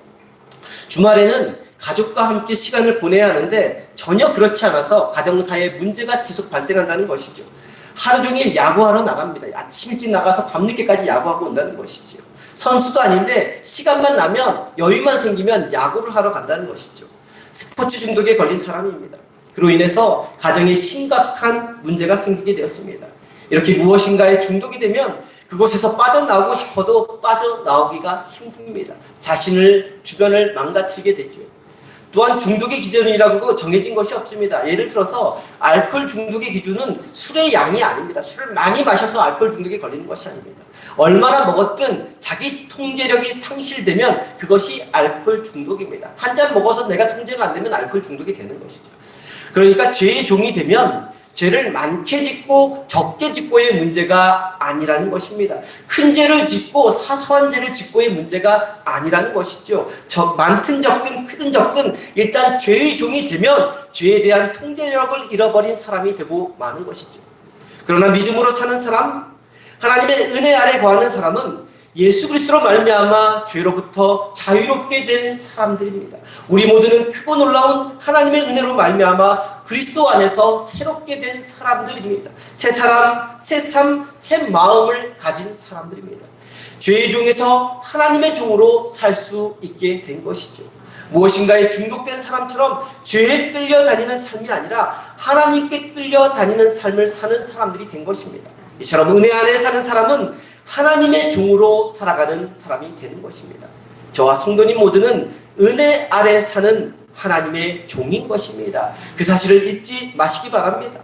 주말에는 가족과 함께 시간을 보내야 하는데 전혀 그렇지 않아서 가정사에 문제가 계속 발생한다는 것이죠. 하루 종일 야구하러 나갑니다. 아침 일찍 나가서 밤늦게까지 야구하고 온다는 것이죠. 선수도 아닌데 시간만 나면 여유만 생기면 야구를 하러 간다는 것이죠. 스포츠 중독에 걸린 사람입니다. 그로 인해서 가정에 심각한 문제가 생기게 되었습니다. 이렇게 무엇인가에 중독이 되면 그곳에서 빠져나오고 싶어도 빠져나오기가 힘듭니다. 주변을 망가뜨리게 되죠. 또한 중독의 기준이라고 정해진 것이 없습니다. 예를 들어서 알코올 중독의 기준은 술의 양이 아닙니다. 술을 많이 마셔서 알코올 중독에 걸리는 것이 아닙니다. 얼마나 먹었든 자기 통제력이 상실되면 그것이 알코올 중독입니다. 한 잔 먹어서 내가 통제가 안 되면 알코올 중독이 되는 것이죠. 그러니까 죄의 종이 되면 죄를 많게 짓고 적게 짓고의 문제가 아니라는 것입니다. 큰 죄를 짓고 사소한 죄를 짓고의 문제가 아니라는 것이죠. 많든 적든 크든 적든 일단 죄의 종이 되면 죄에 대한 통제력을 잃어버린 사람이 되고 마는 것이죠. 그러나 믿음으로 사는 사람, 하나님의 은혜 아래 거하는 사람은 예수 그리스도로 말미암아 죄로부터 자유롭게 된 사람들입니다. 우리 모두는 크고 놀라운 하나님의 은혜로 말미암아 그리스도 안에서 새롭게 된 사람들입니다. 새 사람, 새 삶, 새 마음을 가진 사람들입니다. 죄의 종에서 하나님의 종으로 살 수 있게 된 것이죠. 무엇인가에 중독된 사람처럼 죄에 끌려다니는 삶이 아니라 하나님께 끌려다니는 삶을 사는 사람들이 된 것입니다. 이처럼 은혜 안에 사는 사람은 하나님의 종으로 살아가는 사람이 되는 것입니다. 저와 성도님 모두는 은혜 아래 사는 하나님의 종인 것입니다. 그 사실을 잊지 마시기 바랍니다.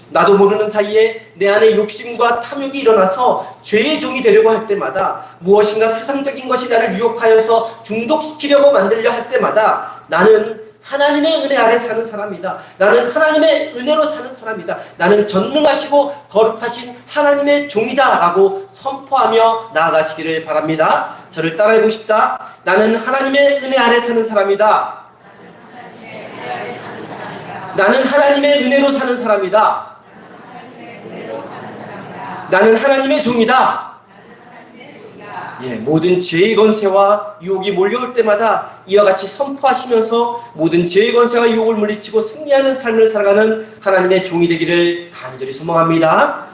나도 모르는 사이에 내 안에 욕심과 탐욕이 일어나서 죄의 종이 되려고 할 때마다, 무엇인가 세상적인 것이 나를 유혹하여서 중독시키려고 만들려 할 때마다 나는 하나님의 은혜 아래 사는 사람이다. 나는 하나님의 은혜로 사는 사람이다. 나는 전능하시고 거룩하신 하나님의 종이다 라고 선포하며 나아가시기를 바랍니다. 저를 따라해보고 싶다. 나는 하나님의 은혜 아래 사는 사람이다. 나는 하나님의 은혜로 사는 사람이다. 나는 하나님의 종이다. 모든 죄의 권세와 유혹이 몰려올 때마다 이와 같이 선포하시면서 모든 죄의 권세와 유혹을 물리치고 승리하는 삶을 살아가는 하나님의 종이 되기를 간절히 소망합니다.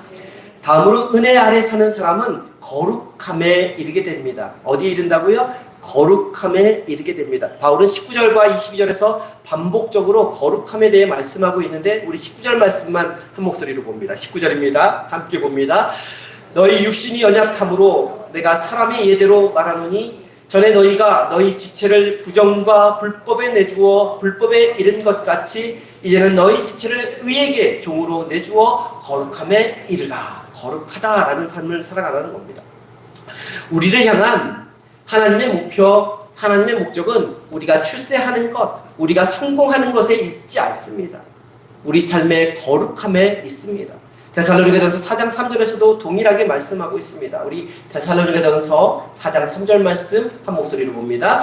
다음으로 은혜 아래 사는 사람은 거룩함에 이르게 됩니다. 어디에 이른다고요? 거룩함에 이르게 됩니다. 바울은 19절과 22절에서 반복적으로 거룩함에 대해 말씀하고 있는데 우리 19절 말씀만 한 목소리로 봅니다. 19절입니다. 함께 봅니다. 너희 육신이 연약함으로 내가 사람의 예대로 말하노니 전에 너희가 너희 지체를 부정과 불법에 내주어 불법에 이른 것 같이 이제는 너희 지체를 의에게 종으로 내주어 거룩함에 이르라. 거룩하다라는 삶을 살아가라는 겁니다. 우리를 향한 하나님의 목표, 하나님의 목적은 우리가 출세하는 것, 우리가 성공하는 것에 있지 않습니다. 우리 삶의 거룩함에 있습니다. 데살로니가전서 4장 3절에서도 동일하게 말씀하고 있습니다. 우리 데살로니가전서 4장 3절 말씀 한 목소리로 봅니다.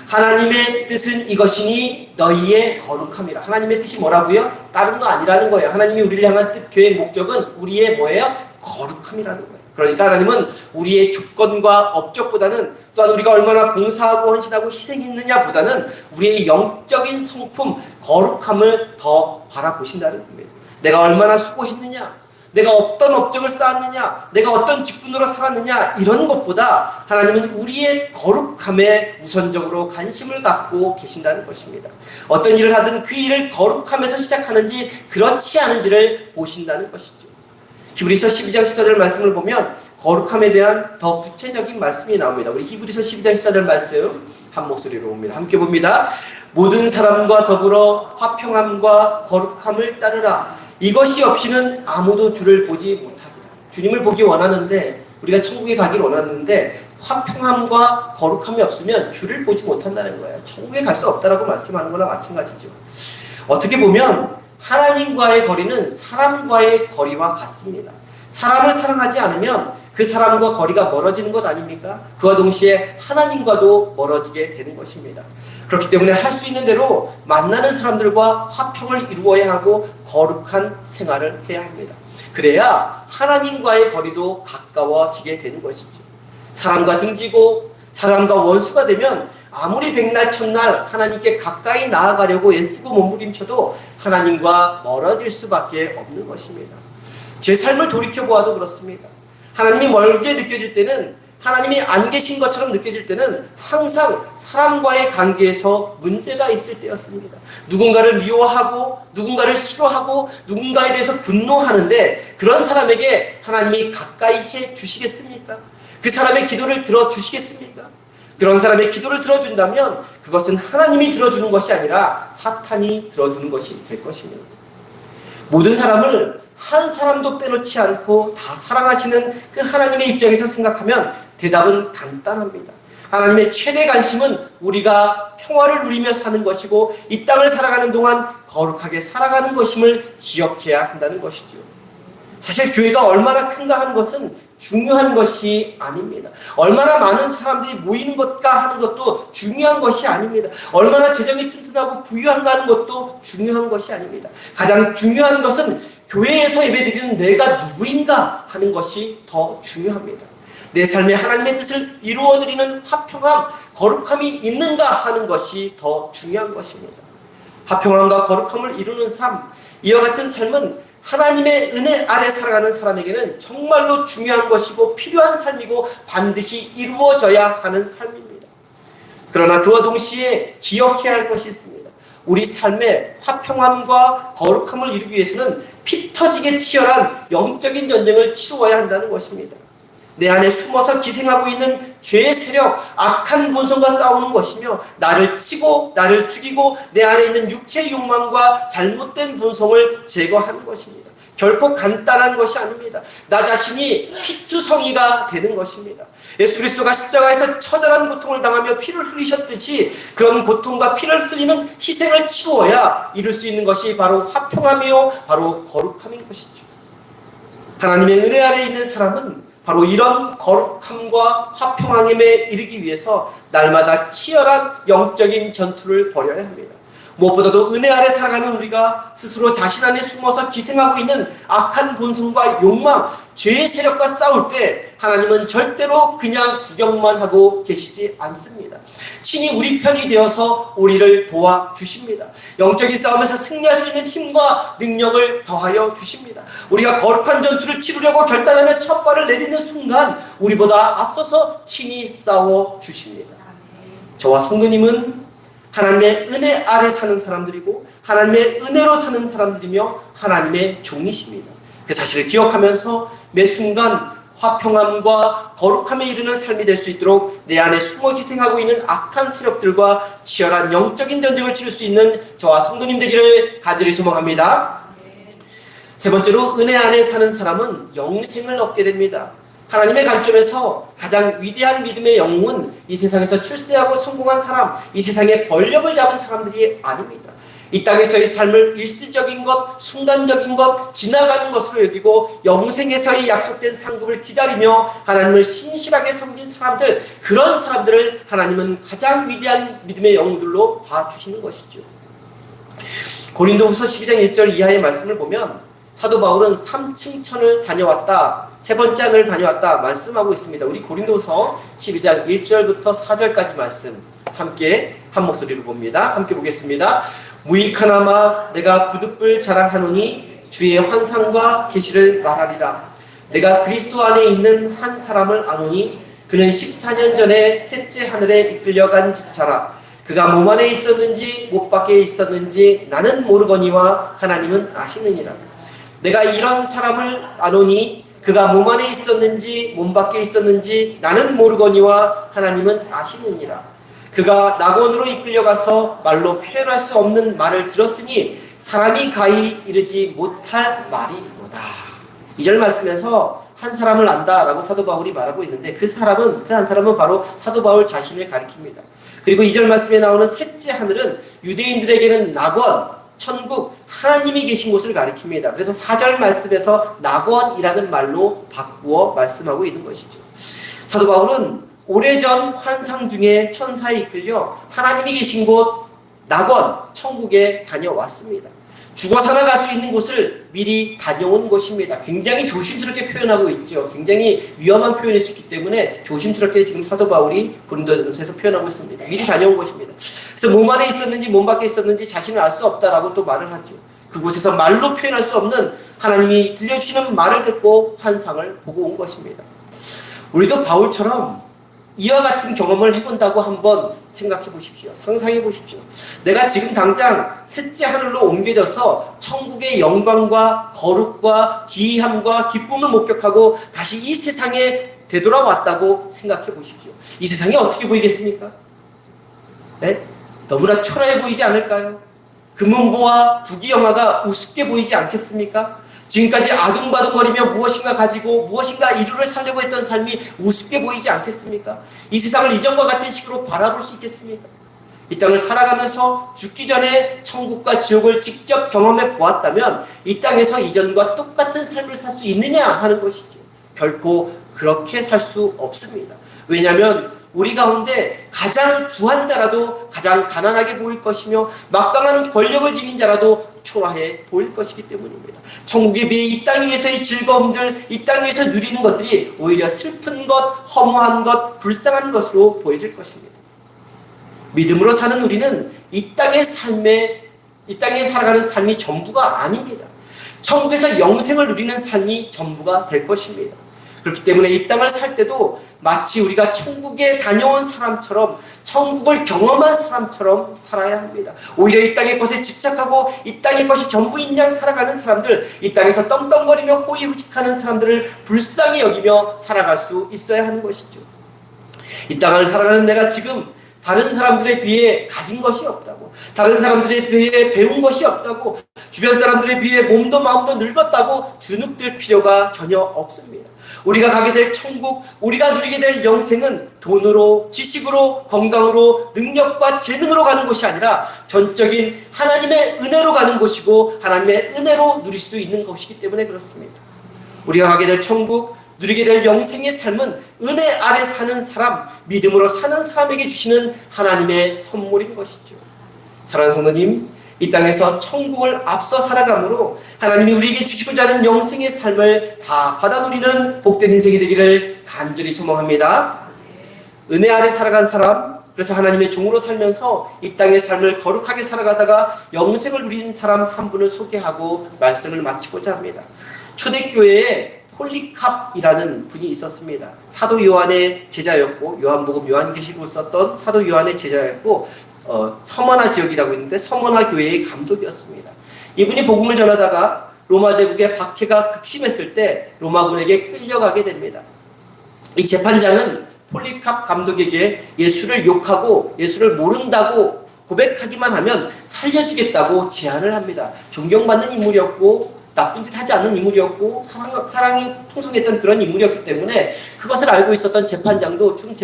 하나님의 뜻은 이것이니 너희의 거룩함이라. 하나님의 뜻이 뭐라고요? 다른 거 아니라는 거예요. 하나님이 우리를 향한 뜻, 교회의 목적은 우리의 뭐예요? 거룩함이라는 거예요. 그러니까 하나님은 우리의 조건과 업적보다는 또한 우리가 얼마나 봉사하고 헌신하고 희생했느냐 보다는 우리의 영적인 성품, 거룩함을 더 바라보신다는 겁니다. 내가 얼마나 수고했느냐, 내가 어떤 업적을 쌓았느냐, 내가 어떤 직분으로 살았느냐, 이런 것보다 하나님은 우리의 거룩함에 우선적으로 관심을 갖고 계신다는 것입니다. 어떤 일을 하든 그 일을 거룩함에서 시작하는지 그렇지 않은지를 보신다는 것이죠. 히브리서 12장 14절 말씀을 보면 거룩함에 대한 더 구체적인 말씀이 나옵니다. 우리 히브리서 12장 14절 말씀 한 목소리로 봅니다. 함께 봅니다. 모든 사람과 더불어 화평함과 거룩함을 따르라. 이것이 없이는 아무도 주를 보지 못합니다. 주님을 보기 원하는데, 우리가 천국에 가길 원하는데 화평함과 거룩함이 없으면 주를 보지 못한다는 거예요. 천국에 갈 수 없다라고 말씀하는 거나 마찬가지죠. 어떻게 보면 하나님과의 거리는 사람과의 거리와 같습니다. 사람을 사랑하지 않으면 그 사람과 거리가 멀어지는 것 아닙니까? 그와 동시에 하나님과도 멀어지게 되는 것입니다. 그렇기 때문에 할 수 있는 대로 만나는 사람들과 화평을 이루어야 하고 거룩한 생활을 해야 합니다. 그래야 하나님과의 거리도 가까워지게 되는 것이죠. 사람과 등지고 사람과 원수가 되면 아무리 백날 첫날 하나님께 가까이 나아가려고 애쓰고 몸부림쳐도 하나님과 멀어질 수밖에 없는 것입니다. 제 삶을 돌이켜보아도 그렇습니다. 하나님이 멀게 느껴질 때는, 하나님이 안 계신 것처럼 느껴질 때는 항상 사람과의 관계에서 문제가 있을 때였습니다. 누군가를 미워하고 누군가를 싫어하고 누군가에 대해서 분노하는데 그런 사람에게 하나님이 가까이 해 주시겠습니까? 그 사람의 기도를 들어주시겠습니까? 그런 사람의 기도를 들어준다면 그것은 하나님이 들어주는 것이 아니라 사탄이 들어주는 것이 될 것입니다. 모든 사람을 한 사람도 빼놓지 않고 다 사랑하시는 그 하나님의 입장에서 생각하면 대답은 간단합니다. 하나님의 최대 관심은 우리가 평화를 누리며 사는 것이고 이 땅을 살아가는 동안 거룩하게 살아가는 것임을 기억해야 한다는 것이죠. 사실 교회가 얼마나 큰가 하는 것은 중요한 것이 아닙니다. 얼마나 많은 사람들이 모이는 것가 하는 것도 중요한 것이 아닙니다. 얼마나 재정이 튼튼하고 부유한가 하는 것도 중요한 것이 아닙니다. 가장 중요한 것은 교회에서 예배드리는 내가 누구인가 하는 것이 더 중요합니다. 내 삶에 하나님의 뜻을 이루어드리는 화평함, 거룩함이 있는가 하는 것이 더 중요한 것입니다. 화평함과 거룩함을 이루는 삶, 이와 같은 삶은 하나님의 은혜 아래 살아가는 사람에게는 정말로 중요한 것이고 필요한 삶이고 반드시 이루어져야 하는 삶입니다. 그러나 그와 동시에 기억해야 할 것이 있습니다. 우리 삶의 화평함과 거룩함을 이루기 위해서는 피 터지게 치열한 영적인 전쟁을 치루어야 한다는 것입니다. 내 안에 숨어서 기생하고 있는 죄의 세력, 악한 본성과 싸우는 것이며 나를 치고 나를 죽이고 내 안에 있는 육체의 욕망과 잘못된 본성을 제거하는 것입니다. 결코 간단한 것이 아닙니다. 나 자신이 피투성이가 되는 것입니다. 예수 그리스도가 십자가에서 처절한 고통을 당하며 피를 흘리셨듯이 그런 고통과 피를 흘리는 희생을 치루어야 이룰 수 있는 것이 바로 화평함이요 바로 거룩함인 것이죠. 하나님의 은혜 아래 있는 사람은 바로 이런 거룩함과 화평함에 이르기 위해서 날마다 치열한 영적인 전투를 벌여야 합니다. 무엇보다도 은혜 아래 살아가는 우리가 스스로 자신 안에 숨어서 기생하고 있는 악한 본성과 욕망, 죄의 세력과 싸울 때 하나님은 절대로 그냥 구경만 하고 계시지 않습니다. 친히 우리 편이 되어서 우리를 도와주십니다. 영적인 싸움에서 승리할 수 있는 힘과 능력을 더하여 주십니다. 우리가 거룩한 전투를 치르려고 결단하며 첫 발을 내딛는 순간 우리보다 앞서서 친히 싸워 주십니다. 저와 성도님은 하나님의 은혜 아래 사는 사람들이고 하나님의 은혜로 사는 사람들이며 하나님의 종이십니다. 그 사실을 기억하면서 매 순간 화평함과 거룩함에 이르는 삶이 될 수 있도록 내 안에 숨어 기생하고 있는 악한 세력들과 치열한 영적인 전쟁을 치를 수 있는 저와 성도님 되기를 간절히 소망합니다. 세 번째로 은혜 안에 사는 사람은 영생을 얻게 됩니다. 하나님의 관점에서 가장 위대한 믿음의 영웅은 이 세상에서 출세하고 성공한 사람, 이 세상에 권력을 잡은 사람들이 아닙니다. 이 땅에서의 삶을 일시적인 것, 순간적인 것, 지나가는 것으로 여기고 영생에서의 약속된 상급을 기다리며 하나님을 신실하게 섬긴 사람들, 그런 사람들을 하나님은 가장 위대한 믿음의 영웅들로 봐주시는 것이죠. 고린도후서 12장 1절 이하의 말씀을 보면 사도 바울은 3층 천을 다녀왔다, 세 번째 하늘을 다녀왔다 말씀하고 있습니다. 우리 고린도후서 12장 1절부터 4절까지 말씀 함께 한 목소리로 봅니다. 함께 보겠습니다. 무익하나마 내가 부득불 자랑하노니 주의 환상과 계시를 말하리라. 내가 그리스도 안에 있는 한 사람을 아노니 그는 14년 전에 셋째 하늘에 이끌려간 자라. 그가 몸 안에 있었는지 못 밖에 있었는지 나는 모르거니와 하나님은 아시느니라. 내가 이런 사람을 아노니 그가 몸 안에 있었는지 몸 밖에 있었는지 나는 모르거니와 하나님은 아시느니라. 그가 낙원으로 이끌려가서 말로 표현할 수 없는 말을 들었으니 사람이 가히 이르지 못할 말이로다. 2절 말씀에서 한 사람을 안다라고 사도 바울이 말하고 있는데 그 한 사람은 바로 사도 바울 자신을 가리킵니다. 그리고 2절 말씀에 나오는 셋째 하늘은 유대인들에게는 낙원, 천국, 하나님이 계신 곳을 가리킵니다. 그래서 4절 말씀에서 낙원이라는 말로 바꾸어 말씀하고 있는 것이죠. 사도 바울은 오래전 환상 중에 천사에 이끌려 하나님이 계신 곳 낙원, 천국에 다녀왔습니다. 죽어 살아갈 수 있는 곳을 미리 다녀온 곳입니다. 굉장히 조심스럽게 표현하고 있죠. 굉장히 위험한 표현일 수 있기 때문에 조심스럽게 지금 사도 바울이 고린도전서에서 표현하고 있습니다. 미리 다녀온 곳입니다. 그래서 몸 안에 있었는지 몸 밖에 있었는지 자신을 알 수 없다라고 또 말을 하죠. 그곳에서 말로 표현할 수 없는 하나님이 들려주시는 말을 듣고 환상을 보고 온 것입니다. 우리도 바울처럼 이와 같은 경험을 해본다고 한번 생각해 보십시오. 상상해 보십시오. 내가 지금 당장 셋째 하늘로 옮겨져서 천국의 영광과 거룩과 기이함과 기쁨을 목격하고 다시 이 세상에 되돌아왔다고 생각해 보십시오. 이 세상이 어떻게 보이겠습니까? 네? 너무나 초라해 보이지 않을까요? 금은보와 부귀영화가 우습게 보이지 않겠습니까? 지금까지 아둥바둥거리며 무엇인가 가지고 무엇인가 이루를 살려고 했던 삶이 우습게 보이지 않겠습니까? 이 세상을 이전과 같은 식으로 바라볼 수 있겠습니까? 이 땅을 살아가면서 죽기 전에 천국과 지옥을 직접 경험해 보았다면 이 땅에서 이전과 똑같은 삶을 살 수 있느냐 하는 것이죠. 결코 그렇게 살 수 없습니다. 왜냐하면 우리 가운데 가장 부한 자라도 가장 가난하게 보일 것이며 막강한 권력을 지닌 자라도 초라해 보일 것이기 때문입니다. 천국에 비해 이 땅 위에서의 즐거움들, 이 땅 위에서 누리는 것들이 오히려 슬픈 것, 허무한 것, 불쌍한 것으로 보여질 것입니다. 믿음으로 사는 우리는 이 땅에 살아가는 삶이 전부가 아닙니다. 천국에서 영생을 누리는 삶이 전부가 될 것입니다. 그렇기 때문에 이 땅을 살 때도 마치 우리가 천국에 다녀온 사람처럼, 천국을 경험한 사람처럼 살아야 합니다. 오히려 이 땅의 것에 집착하고 이 땅의 것이 전부인 양 살아가는 사람들, 이 땅에서 떵떵거리며 호의호식하는 사람들을 불쌍히 여기며 살아갈 수 있어야 하는 것이죠. 이 땅을 살아가는 내가 지금 다른 사람들에 비해 가진 것이 없다고, 다른 사람들에 비해 배운 것이 없다고, 주변 사람들에 비해 몸도 마음도 늙었다고 주눅들 필요가 전혀 없습니다. 우리가 가게 될 천국, 우리가 누리게 될 영생은 돈으로, 지식으로, 건강으로, 능력과 재능으로 가는 것이 아니라 전적인 하나님의 은혜로 가는 것이고 하나님의 은혜로 누릴 수 있는 것이기 때문에 그렇습니다. 우리가 가게 될 천국, 누리게 될 영생의 삶은 은혜 아래 사는 사람, 믿음으로 사는 사람에게 주시는 하나님의 선물인 것이죠. 사랑하는 성도님, 이 땅에서 천국을 앞서 살아감으로 하나님이 우리에게 주시고자 하는 영생의 삶을 다 받아 누리는 복된 인생이 되기를 간절히 소망합니다. 은혜 아래 살아간 사람, 그래서 하나님의 종으로 살면서 이 땅의 삶을 거룩하게 살아가다가 영생을 누리는 사람 한 분을 소개하고 말씀을 마치고자 합니다. 초대교회에 폴리캅이라는 분이 있었습니다. 사도 요한의 제자였고, 요한복음, 요한계시록을 썼던 사도 요한의 제자였고, 서머나 지역이라고 있는데 서머나 교회의 감독이었습니다. 이분이 복음을 전하다가 로마 제국의 박해가 극심했을 때 로마군에게 끌려가게 됩니다. 이 재판장은 폴리캅 감독에게 예수를 욕하고 예수를 모른다고 고백하기만 하면 살려주겠다고 제안을 합니다. 존경받는 인물이었고 나쁜 짓 하지 않는 인물이었고 사랑이 통속했던 그런 인물이었기 때문에 그것을 알고 있었던 재판장도 좀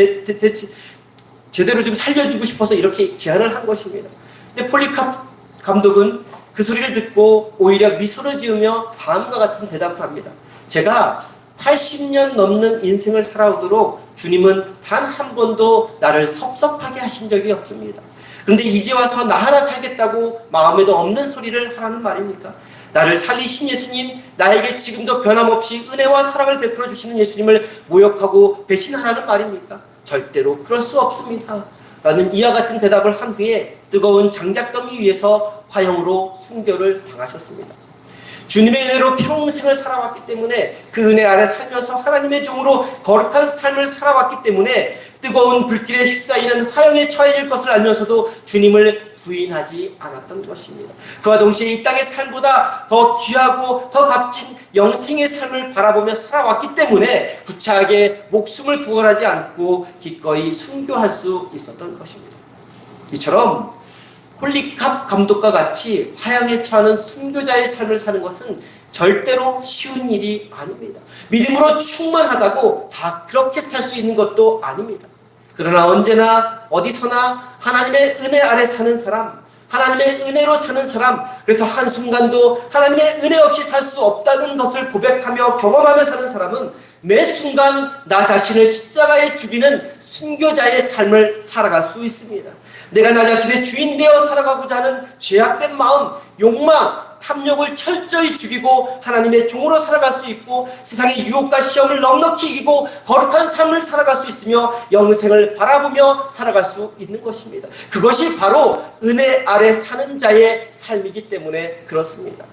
제대로 좀 살려주고 싶어서 이렇게 제안을 한 것입니다. 근데 폴리캅 감독은 그 소리를 듣고 오히려 미소를 지으며 다음과 같은 대답을 합니다. 제가 80년 넘는 인생을 살아오도록 주님은 단 한 번도 나를 섭섭하게 하신 적이 없습니다. 그런데 이제 와서 나 하나 살겠다고 마음에도 없는 소리를 하라는 말입니까? 나를 살리신 예수님, 나에게 지금도 변함없이 은혜와 사랑을 베풀어 주시는 예수님을 모욕하고 배신하라는 말입니까? 절대로 그럴 수 없습니다. 라는 이와 같은 대답을 한 후에 뜨거운 장작더미 위에서 화형으로 순교를 당하셨습니다. 주님의 은혜로 평생을 살아왔기 때문에 그 은혜 아래 살면서 하나님의 종으로 거룩한 삶을 살아왔기 때문에 뜨거운 불길에 휩싸이는 화형에 처해질 것을 알면서도 주님을 부인하지 않았던 것입니다. 그와 동시에 이 땅의 삶보다 더 귀하고 더 값진 영생의 삶을 바라보며 살아왔기 때문에 구차하게 목숨을 구걸하지 않고 기꺼이 순교할 수 있었던 것입니다. 이처럼 폴리캅 감독과 같이 화형에 처하는 순교자의 삶을 사는 것은 절대로 쉬운 일이 아닙니다. 믿음으로 충만하다고 다 그렇게 살 수 있는 것도 아닙니다. 그러나 언제나 어디서나 하나님의 은혜 아래 사는 사람, 하나님의 은혜로 사는 사람, 그래서 한순간도 하나님의 은혜 없이 살 수 없다는 것을 고백하며 경험하며 사는 사람은 매 순간 나 자신을 십자가에 죽이는 순교자의 삶을 살아갈 수 있습니다. 내가 나 자신의 주인 되어 살아가고자 하는 죄악된 마음, 욕망, 탐욕을 철저히 죽이고 하나님의 종으로 살아갈 수 있고 세상의 유혹과 시험을 넉넉히 이기고 거룩한 삶을 살아갈 수 있으며 영생을 바라보며 살아갈 수 있는 것입니다. 그것이 바로 은혜 아래 사는 자의 삶이기 때문에 그렇습니다.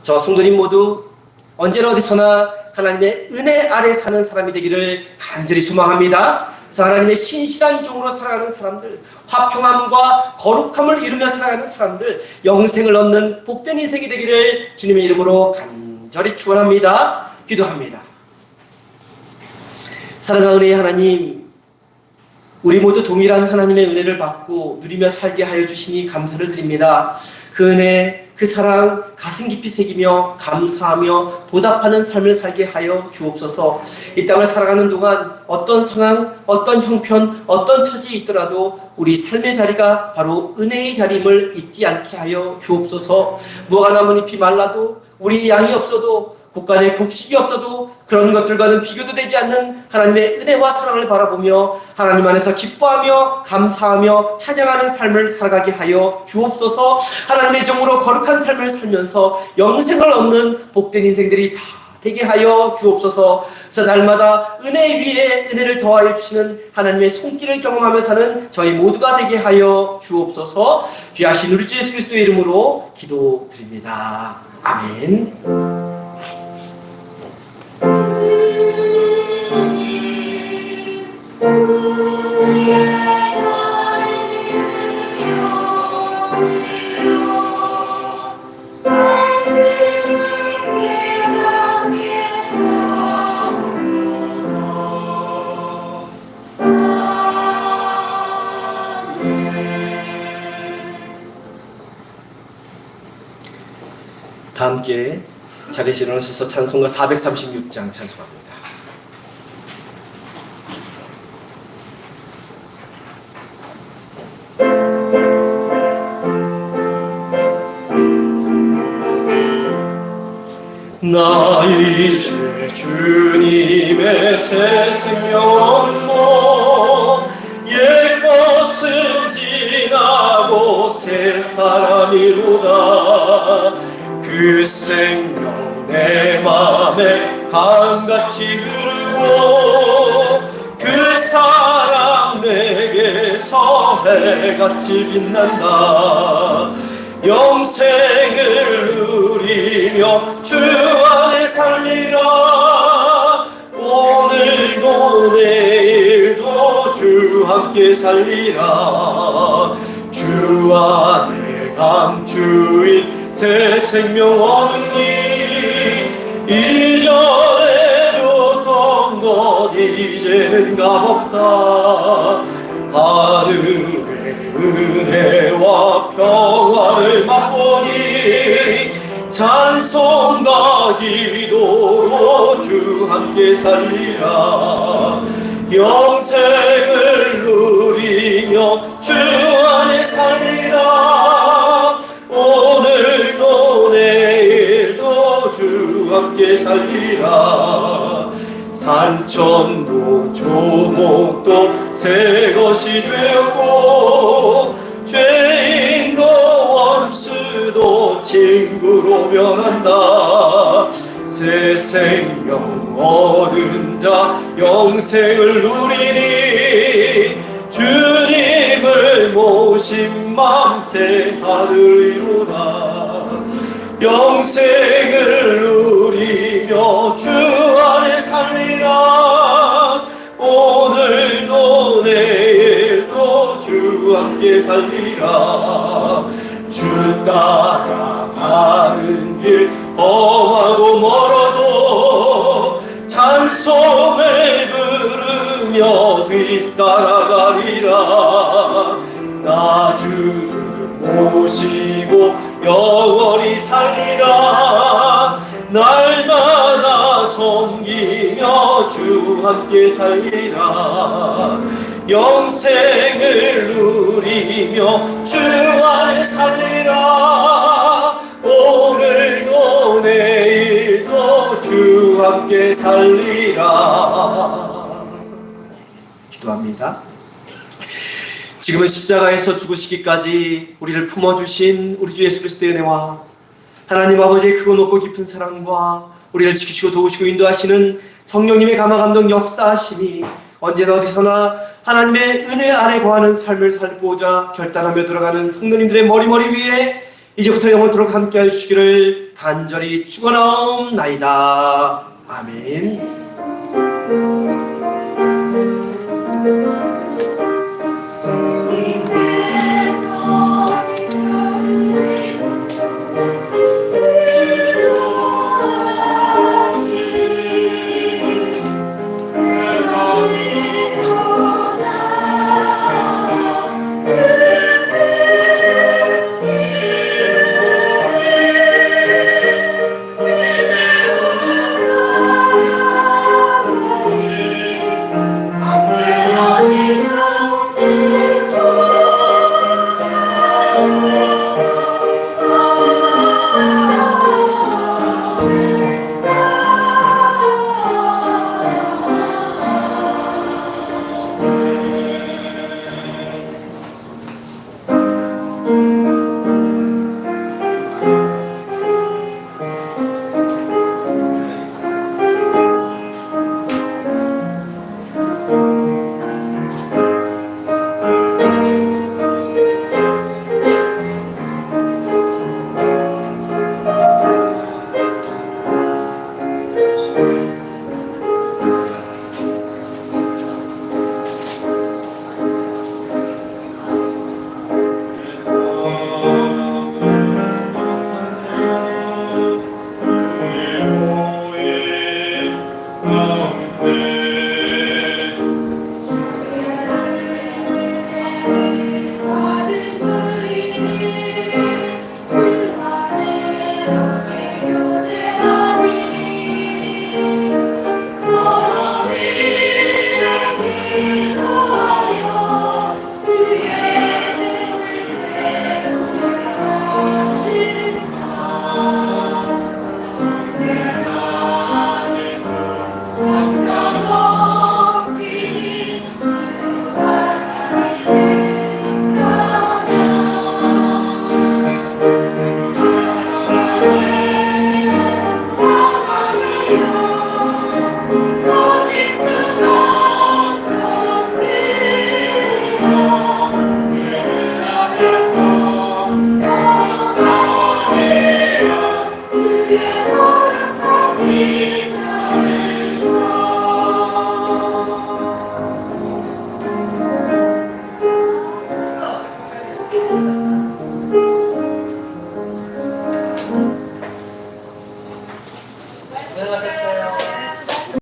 저 성도님 모두 언제나 어디서나 하나님의 은혜 아래 사는 사람이 되기를 간절히 소망합니다. 그래서 하나님의 신실한 종으로 살아가는 사람들, 화평함과 거룩함을 이루며 살아가는 사람들, 영생을 얻는 복된 인생이 되기를 주님의 이름으로 간절히 축원합니다. 기도합니다. 사랑하는 은혜의 하나님, 우리 모두 동일한 하나님의 은혜를 받고 누리며 살게 하여 주시니 감사를 드립니다. 그 은혜, 그 사랑 가슴 깊이 새기며 감사하며 보답하는 삶을 살게 하여 주옵소서. 이 땅을 살아가는 동안 어떤 상황, 어떤 형편, 어떤 처지에 있더라도 우리 삶의 자리가 바로 은혜의 자리임을 잊지 않게 하여 주옵소서. 무화과 나뭇잎이 말라도 우리 양이 없어도 곳간에 곡식이 없어도 그런 것들과는 비교도 되지 않는 하나님의 은혜와 사랑을 바라보며 하나님 안에서 기뻐하며 감사하며 찬양하는 삶을 살아가게 하여 주옵소서. 하나님의 종으로 거룩한 삶을 살면서 영생을 얻는 복된 인생들이 다 되게 하여 주옵소서. 그래서 날마다 은혜 위에 은혜를 더하여 주시는 하나님의 손길을 경험하며 사는 저희 모두가 되게 하여 주옵소서. 귀하신 우리 주 예수 그리스도의 이름으로 기도드립니다. 아멘. 다 함께 자리에서 일어나셔서 찬송가 436장 찬송합니다. 나 이제 주님의 새 생명 얻고 옛것은 지나고 새 사람이로다. 그 생명 내 맘에 강같이 흐르고 그 사랑 내게서 해같이 빛난다. 영생을 누리며 주 안에 살리라. 오늘도 내일도 주 함께 살리라. 주 안에 감추인 새 생명 얻으니 이전에 줬던 것 이제는 값없다. 하늘의 은혜와 평화를 맛보니 찬송과 기도로 주 함께 살리라. 영생을 누리며 주 안에 살리라. 오늘도 내일도 주 함께 살리라. 산천도 조목도 새 것이 되었고 죄인도 원수도 친구로 변한다. 새 생명 얻은 자 영생을 누리니 주님을 모신 맘 새 하늘이로다. 영생을 누리며 주 안에 살리라. 오늘도 내일도 주 함께 살리라. 주 따라가는 길 험하고 멀어도 찬송을 부르며 뒤따라가리라. 나 주를 모시고 영원히 살리라. 날마다 섬기며 주 함께 살리라. 영생을 누리며 주 안에 살리라. 오늘도 내일도 주 함께 살리라. 기도합니다. 지금은 십자가에서 죽으시기까지 우리를 품어주신 우리 주 예수 그리스도의 은혜와 하나님 아버지의 크고 높고 깊은 사랑과 우리를 지키시고 도우시고 인도하시는 성령님의 감화 감동 역사하심이 언제나 어디서나 하나님의 은혜 아래 거하는 삶을 살고자 결단하며 들어가는 성도님들의 머리머리 위에 이제부터 영원토록 함께하여 주시기를 간절히 축원하옵나이다. 아멘. 세상